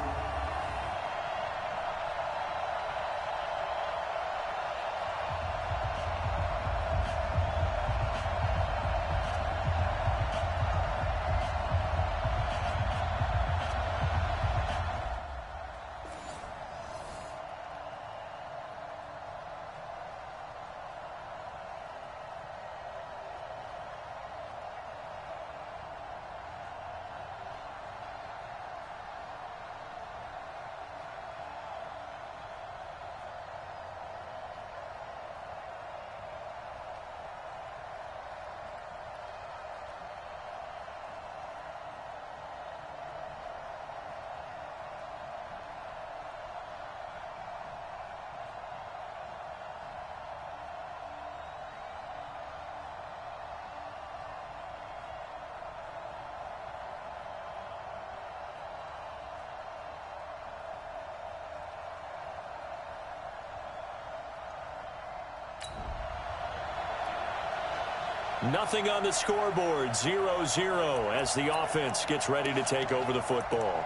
Nothing on the scoreboard, 0-0 as the offense gets ready to take over the football.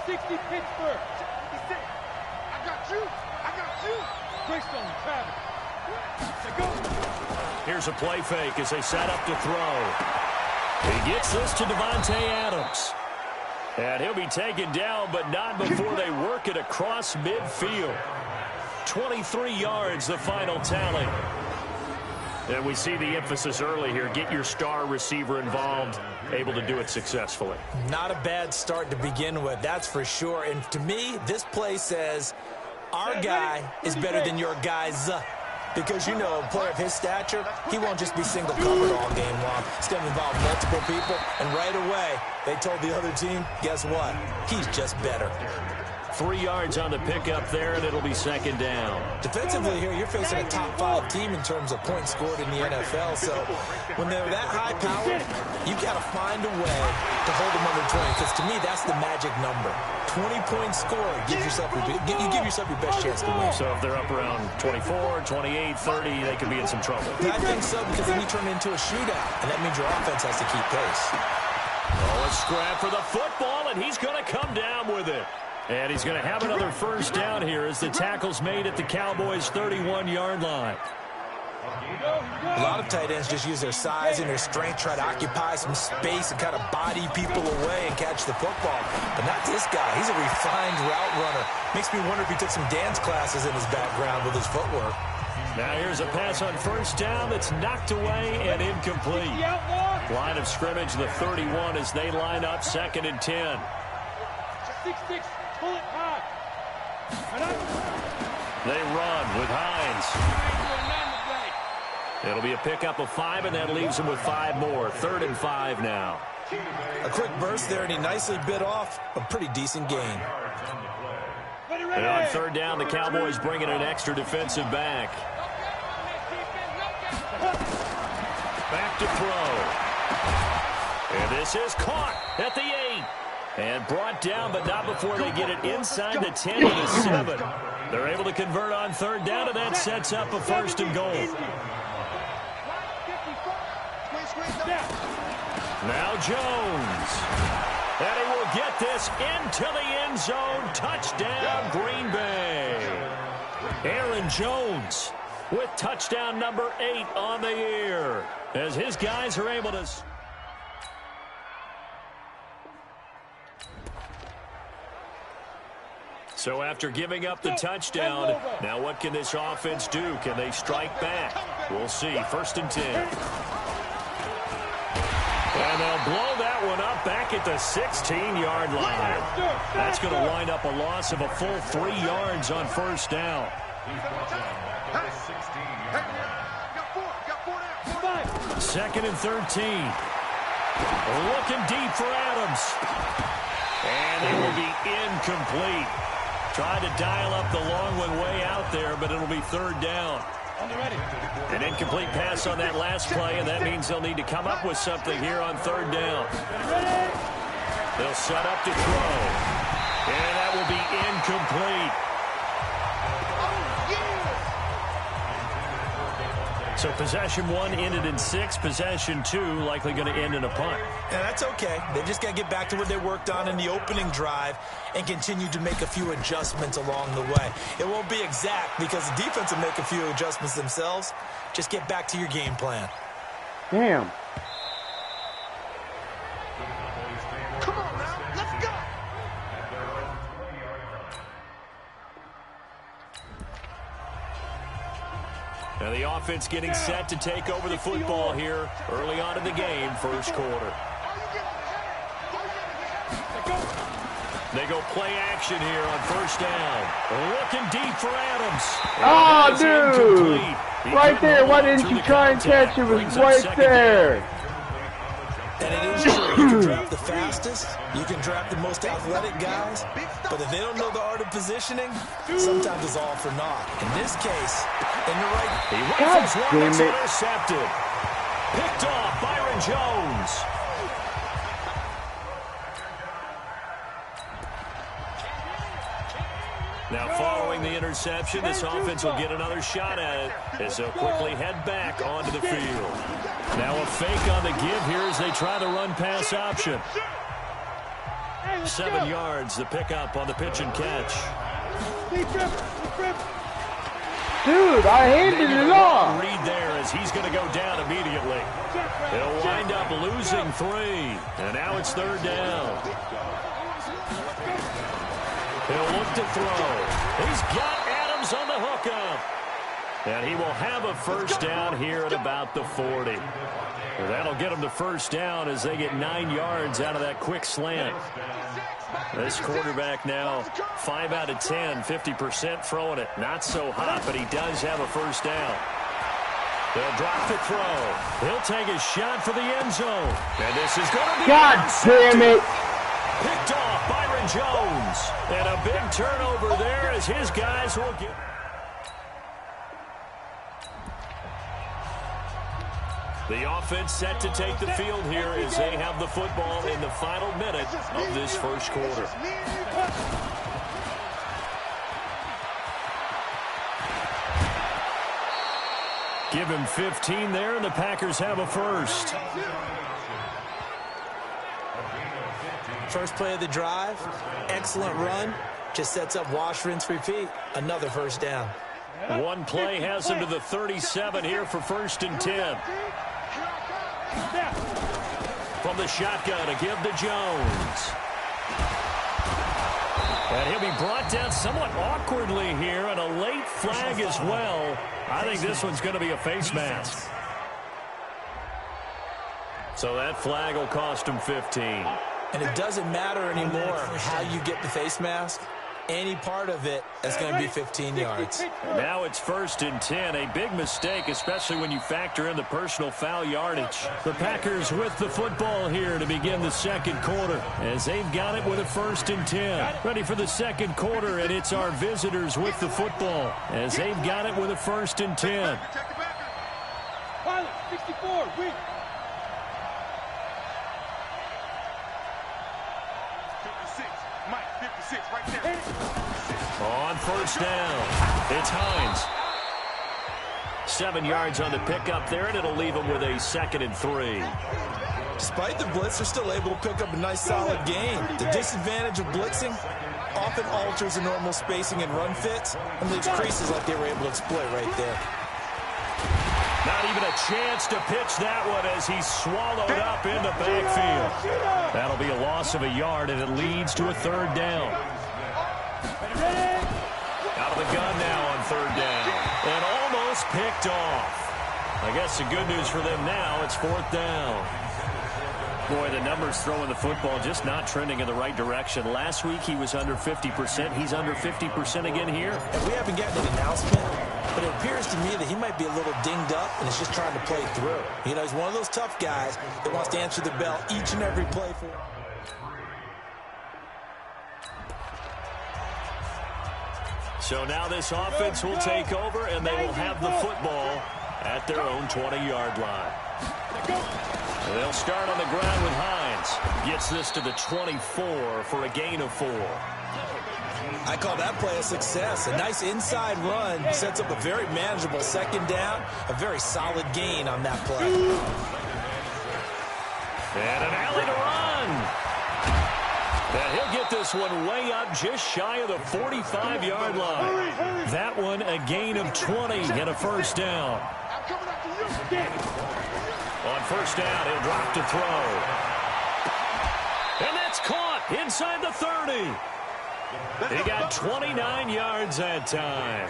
60 Pittsburgh. 56. I got you. Greystone, Travis. They go. Here's a play fake as they set up to throw. He gets this to Devontae Adams. And he'll be taken down, but not before they work it across midfield. 23 yards, the final tally. And we see the emphasis early here. Get your star receiver involved, able to do it successfully. Not a bad start to begin with, that's for sure. And to me, this play says our guy is better than your guys. Because, you know, a player of his stature, he won't just be single covered all game long. He's going to involve multiple people. And right away, they told the other team, guess what? He's just better. 3 yards on the pickup there, and it'll be second down. Defensively here, you're facing a top-5 team in terms of points scored in the NFL. So when they're that high-powered, you got to find a way to hold them under 20. Because to me, that's the magic number. 20 points scored, you give yourself your best chance to win. So if they're up around 24, 28, 30, they could be in some trouble. I think so, because then you turn it into a shootout, and that means your offense has to keep pace. Oh, a scrap for the football, and he's going to come down with it. And he's going to have another first down here as the tackle's made at the Cowboys' 31-yard line. A lot of tight ends just use their size and their strength, try to occupy some space and kind of body people away and catch the football. But not this guy. He's a refined route runner. Makes me wonder if he took some dance classes in his background with his footwork. Now here's a pass on first down that's knocked away and incomplete. Line of scrimmage, the 31 as they line up, 2nd and 10. 6-6. Pull it high. They run with Hines. It'll be a pickup of 5, and that leaves them with 5 more. 3rd and 5 now. A quick burst there, and he nicely bit off a pretty decent gain. And on 3rd down, the Cowboys bring in an extra defensive back. Back to throw. And this is caught at the 8. And brought down, but not before they get it inside the 10 to the 7. They're able to convert on 3rd down, and that sets up a 1st and goal. Now Jones. And he will get this into the end zone. Touchdown, Green Bay. Aaron Jones with touchdown number 8 on the year as his guys are able to... So after giving up the touchdown, now what can this offense do? Can they strike back? We'll see. 1st and 10. And they'll blow that one up back at the 16-yard line. That's going to wind up a loss of a full 3 yards on 1st down. 2nd and 13. Looking deep for Adams. And it will be incomplete. Tried to dial up the long one way out there, but it'll be 3rd down. An incomplete pass on that last play, and that means they'll need to come up with something here on 3rd down. They'll set up to throw. And that will be incomplete. So possession 1 ended in 6. Possession 2 likely going to end in a punt. Yeah, that's okay. They just got to get back to what they worked on in the opening drive and continue to make a few adjustments along the way. It won't be exact because the defense will make a few adjustments themselves. Just get back to your game plan. Damn. Come on now, let's go. Now the offense getting set to take over the football here early on in the game, 1st quarter. They go play action here on 1st down. Looking deep for Adams. Oh, dude! Right there. Why didn't you try and catch it? It was right there. And it is true. You can draft the fastest. You can draft the most athletic guys. But if they don't know the art of positioning, sometimes it's all for naught. In this case, in the right... God damn it. Intercepted. Picked off Byron Jones. Now following the interception, this offense will get another shot at it as they'll quickly head back onto the field. Now a fake on the give here as they try the run pass option. 7 yards, the pickup on the pitch and catch. Dude, I handed it off. Read there as he's going to go down immediately. He'll wind up losing 3, and now it's 3rd down. He'll look to throw. He's got Adams on the hookup. And he will have a 1st down here at about the 40. Well, that'll get him the 1st down as they get 9 yards out of that quick slant. This quarterback now 5 out of 10, 50% throwing it. Not so hot, but he does have a 1st down. They'll drop the throw. He'll take a shot for the end zone. And this is going to be... God damn it. Picked off Byron Jones. And a big turnover there as his guys will get... The offense set to take the field here as they have the football in the final minute of this 1st quarter. Give him 15 there, and the Packers have a 1st. First play of the drive, excellent run. Just sets up wash, rinse, repeat. Another 1st down. One play has him to the 37 here for 1st and 10. From the shotgun, a give to Jones. And he'll be brought down somewhat awkwardly here, and a late flag as well. I think this one's going to be a face mask. So that flag will cost him 15. And it doesn't matter anymore how you get the face mask. Any part of it is going to be 15 yards. Now it's 1st and 10. A big mistake, especially when you factor in the personal foul yardage. The Packers with the football here to begin the 2nd quarter as they've got it with a 1st and 10. Ready for the 2nd quarter, and it's our visitors with the football as they've got it with a 1st and 10. Pilot, 64, weak. 56, Mike, 56, right there. On 1st down, it's Hines. 7 yards on the pickup there, and it'll leave him with a 2nd and 3. Despite the blitz, they're still able to pick up a nice, solid gain. The disadvantage of blitzing often alters the normal spacing and run fits and leaves creases like they were able to exploit right there. Not even a chance to pitch that one as he's swallowed up in the backfield. That'll be a loss of a yard, and it leads to a 3rd down. Out of the gun now on third down. And almost picked off. I guess the good news for them now, it's fourth down. Boy, the numbers throwing the football just not trending in the right direction. Last week he was under 50%. He's under 50% again here. And we haven't gotten an announcement, but it appears to me that he might be a little dinged up and is just trying to play through. You know, he's one of those tough guys that wants to answer the bell each and every play for him. So now this offense will take over, and they will have the football at their own 20-yard line. They'll start on the ground with Hines. Gets this to the 24 for a gain of 4. I call that play a success. A nice inside run sets up a very manageable second down. A very solid gain on that play. And an alley to run. And he'll get this one way up just shy of the 45-yard line. That one a gain of 20 and a first down. On first down, he'll drop to throw. And that's caught inside the 30. He got 29 yards that time.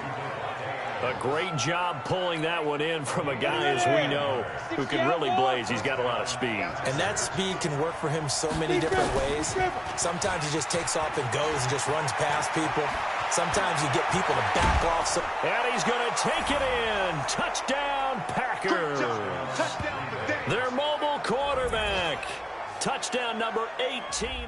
A great job pulling that one in from a guy, as we know, who can really blaze. He's got a lot of speed. And that speed can work for him so many different ways. Sometimes he just takes off and goes and just runs past people. Sometimes you get people to back off. And he's going to take it in. Touchdown, Packers. Their mobile quarterback. Touchdown number 18.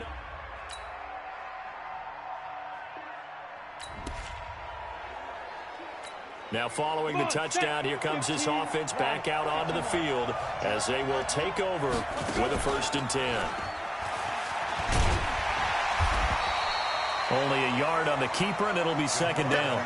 Now following the touchdown, here comes this offense back out onto the field as they will take over with a 1st and 10. Only a yard on the keeper, and it'll be 2nd down.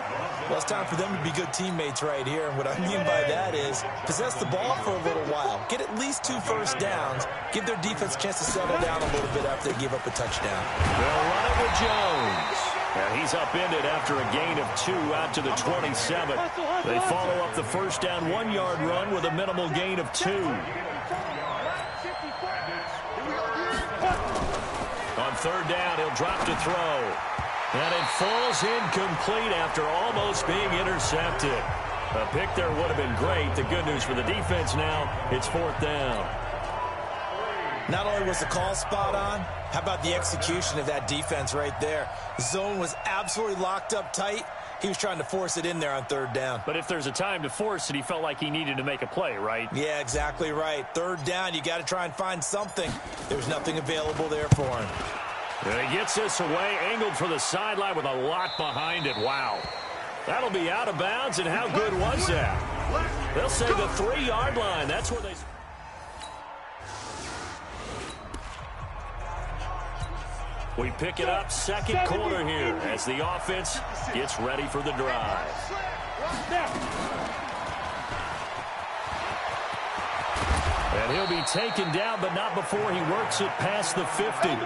Well, it's time for them to be good teammates right here. And what I mean by that is possess the ball for a little while. Get at least 2 first downs. Give their defense a chance to settle down a little bit after they give up a touchdown. They'll run it with Jones. And he's upended after a gain of 2 out to the 27. They follow up the first down 1-yard run with a minimal gain of 2. On third down, he'll drop to throw. And it falls incomplete after almost being intercepted. A pick there would have been great. The good news for the defense now, it's 4th down. Not only was the call spot on, how about the execution of that defense right there? The zone was absolutely locked up tight. He was trying to force it in there on third down. But if there's a time to force it, he felt like he needed to make a play, right? Yeah, exactly right. Third down, you got to try and find something. There was nothing available there for him. And he gets this away, angled for the sideline with a lot behind it. Wow. That'll be out of bounds, and how good was that? They'll say the 3-yard line. That's where they... We pick it up 2nd quarter here as the offense gets ready for the drive. And he'll be taken down, but not before he works it past the 50.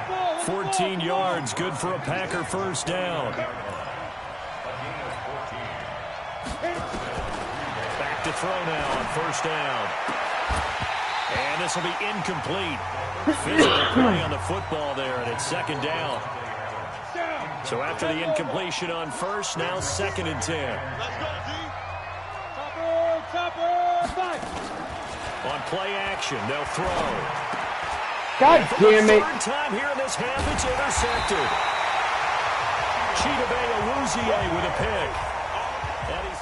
14 yards, good for a Packer first down. Back to throw now on first down. And this will be incomplete. Physical play on the football there, and it's 2nd down. So after the incompletion on first, now 2nd and 10. On play action, they'll throw. God damn it. 3rd time here in this half, it's intercepted. Chidobe Awuzie with a pick. And he's...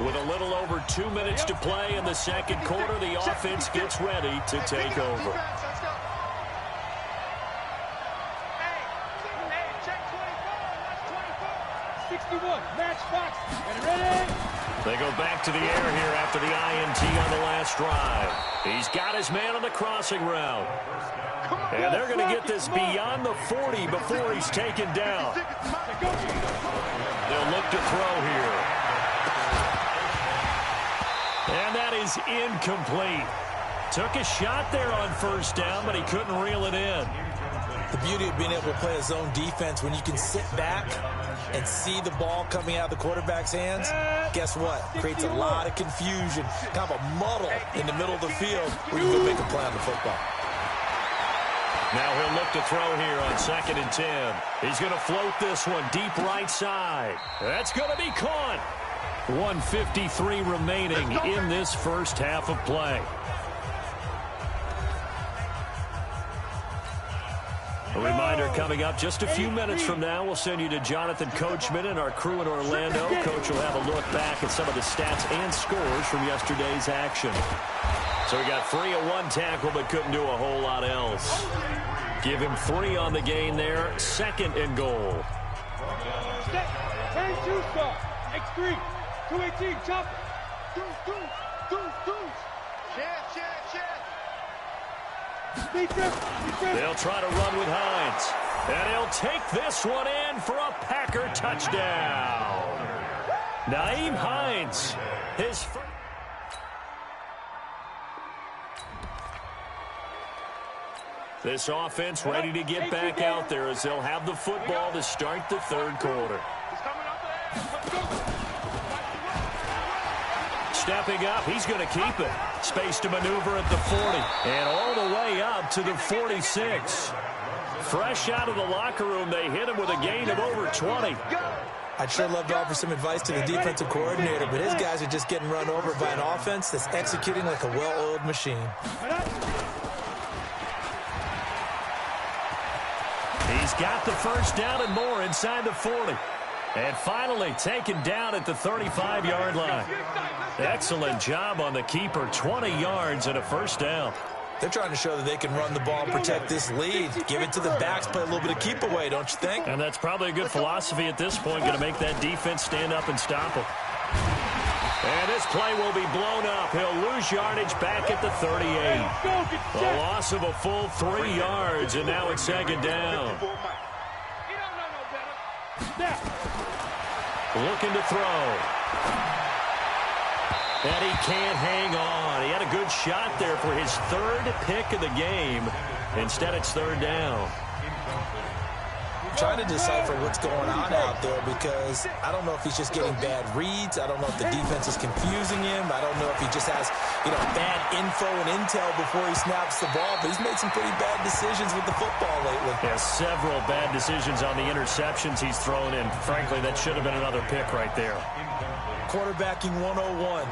With a little over 2 minutes to play in the 2nd quarter, the offense gets ready to take over. They go back to the air here after the INT on the last drive. He's got his man on the crossing route. And they're going to get this beyond the 40 before he's taken down. They'll look to throw here. And that is incomplete. Took a shot there on first down, but he couldn't reel it in. The beauty of being able to play a zone defense when you can sit back and see the ball coming out of the quarterback's hands, guess what? Creates a lot of confusion, kind of a muddle in the middle of the field where you can make a play on the football. Now he'll look to throw here on 2nd and 10. He's going to float this one deep right side. That's going to be caught. 1:53 remaining in this first half of play. A reminder coming up just a few minutes from now. We'll send you to Jonathan Coachman and our crew in Orlando. Coach will have a look back at some of the stats and scores from yesterday's action. So we got 3 at 1 tackle, but couldn't do a whole lot else. Give him 3 on the gain there. 2nd and goal. Step, turn 2 star, X3, 218, chop. They'll try to run with Hines. And he'll take this one in for a Packer touchdown. Nyheim Hines, his first. This offense ready to get back out there as they'll have the football to start the 3rd quarter. Stepping up, he's going to keep it. Space to maneuver at the 40. And all the way up to the 46. Fresh out of the locker room, they hit him with a gain of over 20. I'd sure love to offer some advice to the defensive coordinator, but his guys are just getting run over by an offense that's executing like a well-oiled machine. He's got the first down and more inside the 40. And finally taken down at the 35-yard line. Excellent job on the keeper. 20 yards and a first down. They're trying to show that they can run the ball and protect this lead. Give it to the backs, play a little bit of keep away, don't you think? And that's probably a good philosophy at this point. Going to make that defense stand up and stop him. And this play will be blown up. He'll lose yardage back at the 38. A loss of a full 3 yards, and now it's 2nd down. Looking to throw. And he can't hang on. He had a good shot there for his 3rd pick of the game. Instead, it's 3rd down. Trying to decipher what's going on out there because I don't know if he's just getting bad reads. I don't know if the defense is confusing him. I don't know if he just has, bad info and intel before he snaps the ball. But he's made some pretty bad decisions with the football lately. Yeah, several bad decisions on the interceptions he's thrown in. Frankly, that should have been another pick right there. Quarterbacking 101.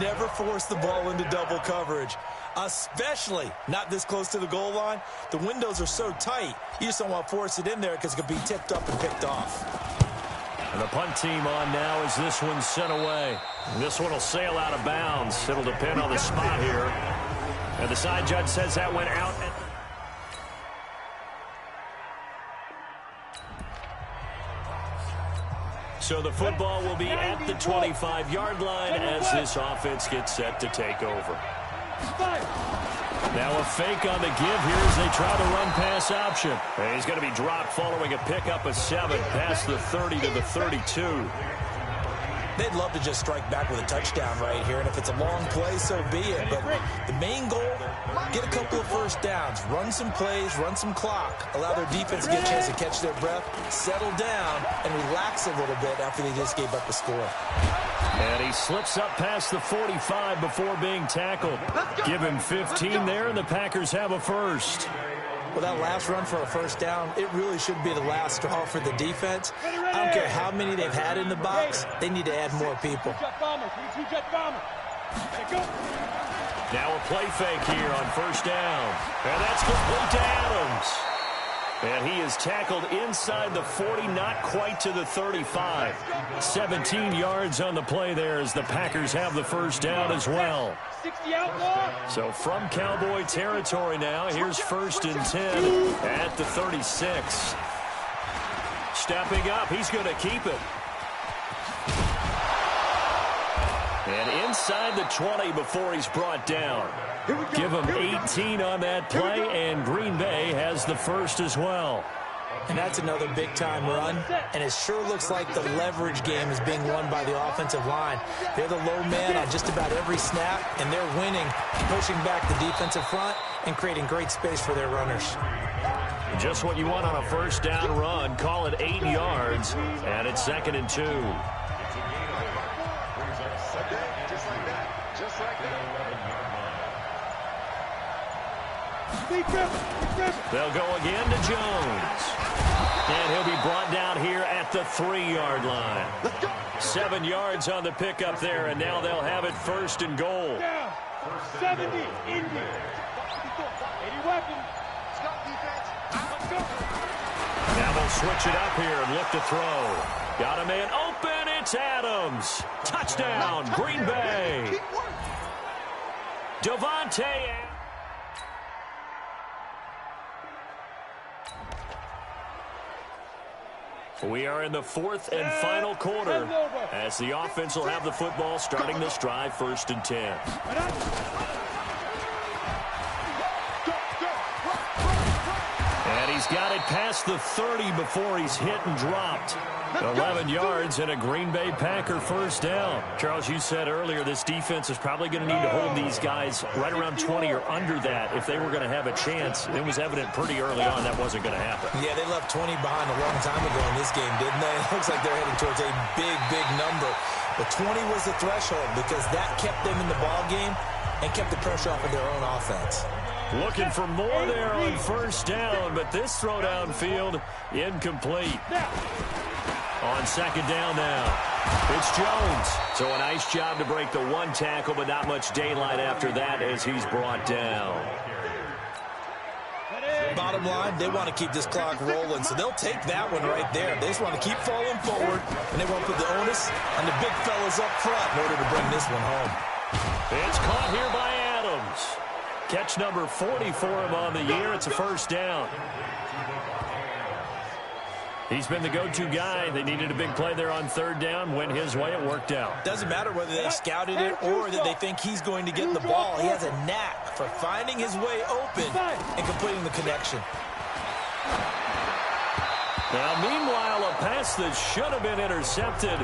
Never force the ball into double coverage. Especially not this close to the goal line. The windows are so tight, you just don't want to force it in there because it could be tipped up and picked off. And the punt team on now as this one's sent away. This one will sail out of bounds. It'll depend on the spot here. And the side judge says that went out. So the football will be at the 25-yard line as this offense gets set to take over. Now a fake on the give here as they try to run pass option. And he's going to be dropped following a pickup of 7 past the 30 to the 32. They'd love to just strike back with a touchdown right here, and if it's a long play, so be it. But the main goal, get a couple of first downs, run some plays, run some clock, allow their defense to get a chance to catch their breath, settle down, and relax a little bit after they just gave up the score. And he slips up past the 45 before being tackled. Give him 15 there, and the Packers have a first. Well, that last run for a first down, it really should be the last straw for the defense. I don't care how many they've had in the box. They need to add more people. Now a play fake here on first down. And that's complete to Adams. And he is tackled inside the 40, not quite to the 35. 17 yards on the play there as the Packers have the first down as well. So from Cowboy territory now, here's 1st and 10 at the 36. Stepping up, he's going to keep it. And inside the 20 before he's brought down. Give him 18 on that play, and Green Bay has the first as well. And that's another big-time run, and it sure looks like the leverage game is being won by the offensive line. They're the low man on just about every snap, and they're winning, pushing back the defensive front and creating great space for their runners. Just what you want on a first down run. Call it 8 yards, and it's 2nd and 2. They'll go again to Jones. And he'll be brought down here at the 3-yard line. 7 yards on the pickup there, and now they'll have it 1st and goal. 70, Indy. 80 weapons. Let's go. Now they'll switch it up here and look to throw. Got a man open. It's Adams. Touchdown, Green Bay. Devontae. We are in the 4th and final quarter as the offense will have the football starting this drive 1st and 10. And he's got it past the 30 before he's hit and dropped. 11 yards and a Green Bay Packer 1st down. Charles, you said earlier this defense is probably going to need to hold these guys right around 20 or under that if they were going to have a chance. It was evident pretty early on that wasn't going to happen. Yeah, they left 20 behind a long time ago in this game, didn't they? It looks like they're heading towards a big, big number. But 20 was the threshold because that kept them in the ball game and kept the pressure off of their own offense. Looking for more there on 1st down, but this throw downfield incomplete. On 2nd down now, it's Jones. So a nice job to break the 1 tackle, but not much daylight after that as he's brought down. Bottom line, they want to keep this clock rolling, so they'll take that one right there. They just want to keep falling forward, and they won't put the onus on the big fellas up front in order to bring this one home. It's caught here by Adams. Catch number 40 for him on the year. It's a 1st down. He's been the go-to guy. They needed a big play there on 3rd down. Went his way. It worked out. Doesn't matter whether they scouted it or that they think he's going to get the ball. He has a knack for finding his way open and completing the connection. Now, meanwhile, a pass that should have been intercepted,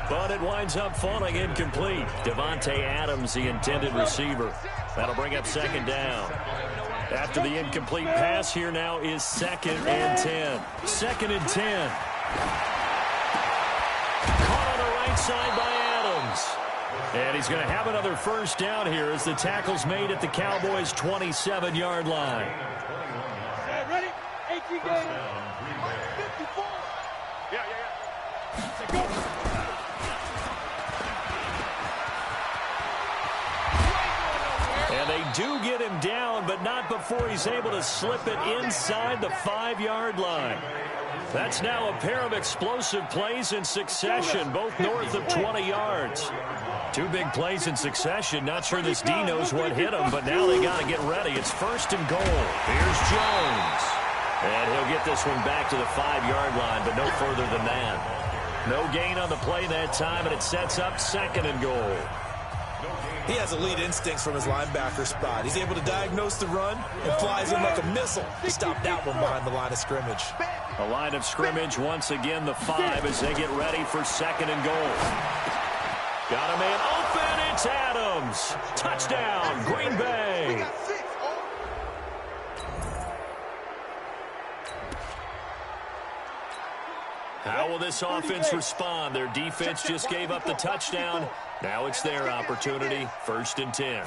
but it winds up falling incomplete. Devontae Adams, the intended receiver. That'll bring up 2nd down. After the incomplete pass, here now is 2nd and 10. 2nd and 10. Caught on the right side by Adams. And he's going to have another 1st down here as the tackle's made at the Cowboys' 27-yard line. Ready? 18 games. 54. Yeah. Go. And they do get him down, but not before he's able to slip it inside the 5-yard line. That's now a pair of explosive plays in succession, both north of 20 yards. 2 big plays in succession. Not sure this D knows what hit him, but now they got to get ready. It's 1st and goal. Here's Jones. And he'll get this one back to the 5-yard line, but no further than that. No gain on the play that time, and it sets up 2nd and goal. He has elite instincts from his linebacker spot. He's able to diagnose the run and flies in like a missile to stop that one behind the line of scrimmage. The line of scrimmage, once again, the 5 as they get ready for 2nd and goal. Got a man open. It's Adams. Touchdown, Green Bay. How will this offense respond? Their defense just gave up the touchdown. Now it's their opportunity. 1st and 10.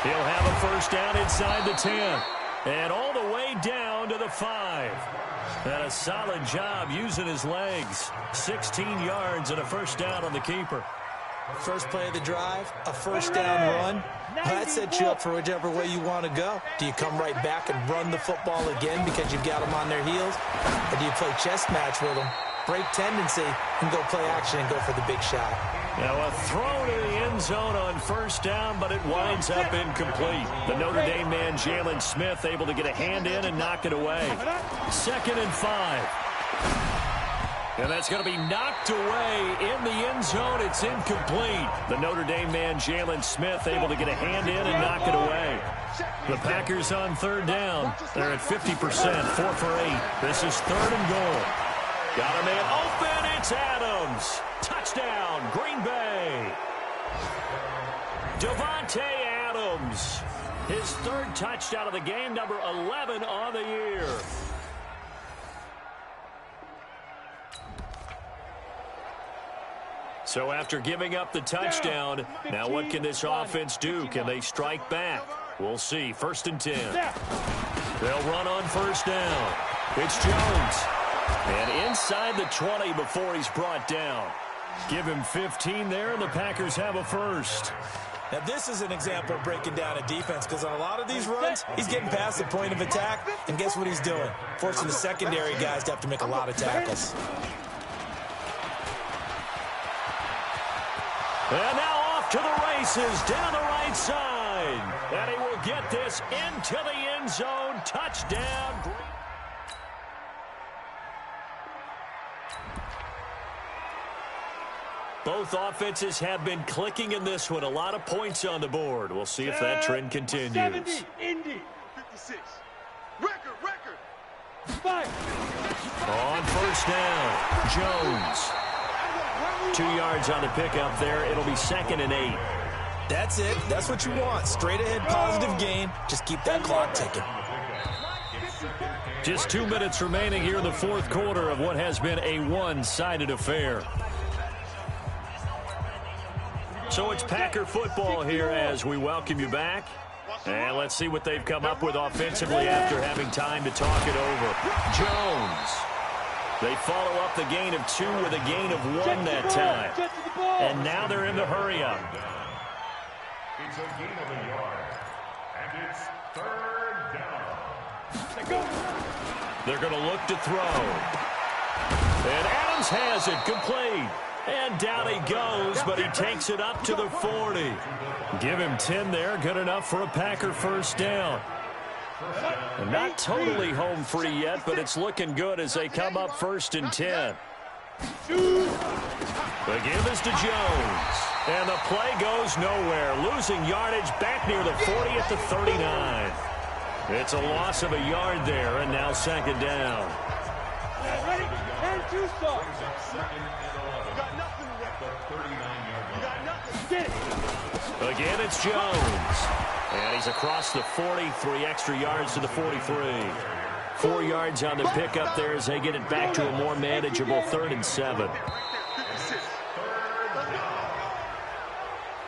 He'll have a 1st down inside the 10. And all the way down to the 5. And a solid job using his legs. 16 yards and a 1st down on the keeper. First play of the drive, a 1st down run. That sets you up for whichever way you want to go. Do you come right back and run the football again because you've got them on their heels? Or do you play chess match with them, break tendency, and go play action and go for the big shot? Now a throw to the end zone on 1st down, but it winds up incomplete. The Notre Dame man, Jalen Smith, able to get a hand in and knock it away. 2nd and 5. And that's going to be knocked away in the end zone. It's incomplete. The Notre Dame man, Jalen Smith, able to get a hand in and knock it away. The Packers on 3rd down. They're at 50%, 4 for 8. This is 3rd and goal. Got a man open. It's Adams. Touchdown, Green Bay. Devontae Adams. His 3rd touchdown of the game, number 11 on the year. So after giving up the touchdown, now what can this offense do? Can they strike back? We'll see. 1st and 10. They'll run on 1st down. It's Jones. And inside the 20 before he's brought down. Give him 15 there, and the Packers have a first. Now, this is an example of breaking down a defense, because on a lot of these runs, he's getting past the point of attack, and guess what he's doing? Forcing the secondary guys to have to make a lot of tackles. And now off to the races down the right side. And he will get this into the end zone. Touchdown. Both offenses have been clicking in this one. A lot of points on the board. We'll see if that trend continues. 70, Indy, 56. Record. 5. On 1st down, Jones. 2 yards on the pickup there. It'll be 2nd and 8. That's it. That's what you want. Straight ahead, positive gain. Just keep that clock ticking. Just 2 minutes remaining here in the 4th quarter of what has been a one-sided affair. So it's Packer football here as we welcome you back. And let's see what they've come up with offensively after having time to talk it over. Jones. They follow up the gain of 2 with a gain of 1 that time. And now they're in the hurry-up. It's a gain of a yard. And it's 3rd down. They're going to look to throw. And Adams has it complete. And down he goes, but he takes it up to the 40. Give him 10 there. Good enough for a Packer 1st down. And not totally home free yet, but it's looking good as they come up 1st and 10. The give is to Jones. And the play goes nowhere. Losing yardage back near the 40 at the 39. It's a loss of a yard there, and now 2nd down. Ready? And 2 stop. Got nothing. You got nothing. Get it. Again, it's Jones. And he's across the 40, 3 extra yards to the 43. 4 yards on the pickup there as they get it back to a more manageable 3rd and 7.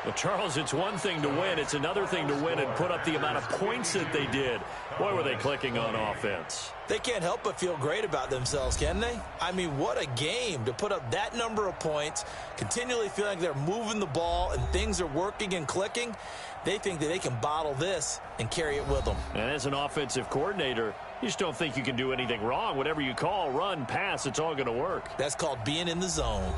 Well, Charles, it's one thing to win. It's another thing to win and put up the amount of points that they did. Boy, were they clicking on offense. They can't help but feel great about themselves, can they? I mean, what a game to put up that number of points, continually feeling like they're moving the ball and things are working and clicking. They think that they can bottle this and carry it with them. And as an offensive coordinator, you just don't think you can do anything wrong. Whatever you call, run, pass, it's all going to work. That's called being in the zone.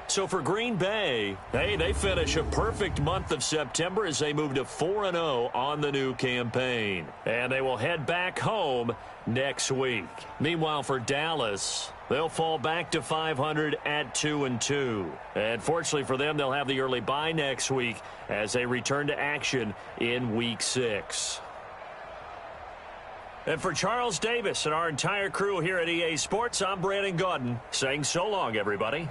So for Green Bay, hey, they finish a perfect month of September as they move to 4-0 on the new campaign. And they will head back home next week. Meanwhile, for Dallas, they'll fall back to 500 at 2-2. And fortunately for them, they'll have the early bye next week as they return to action in Week 6. And for Charles Davis and our entire crew here at EA Sports, I'm Brandon Gaudin saying so long, everybody.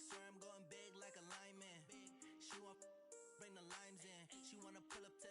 Swear I'm going big like a lineman. She won't bring the limes in. She wanna pull up to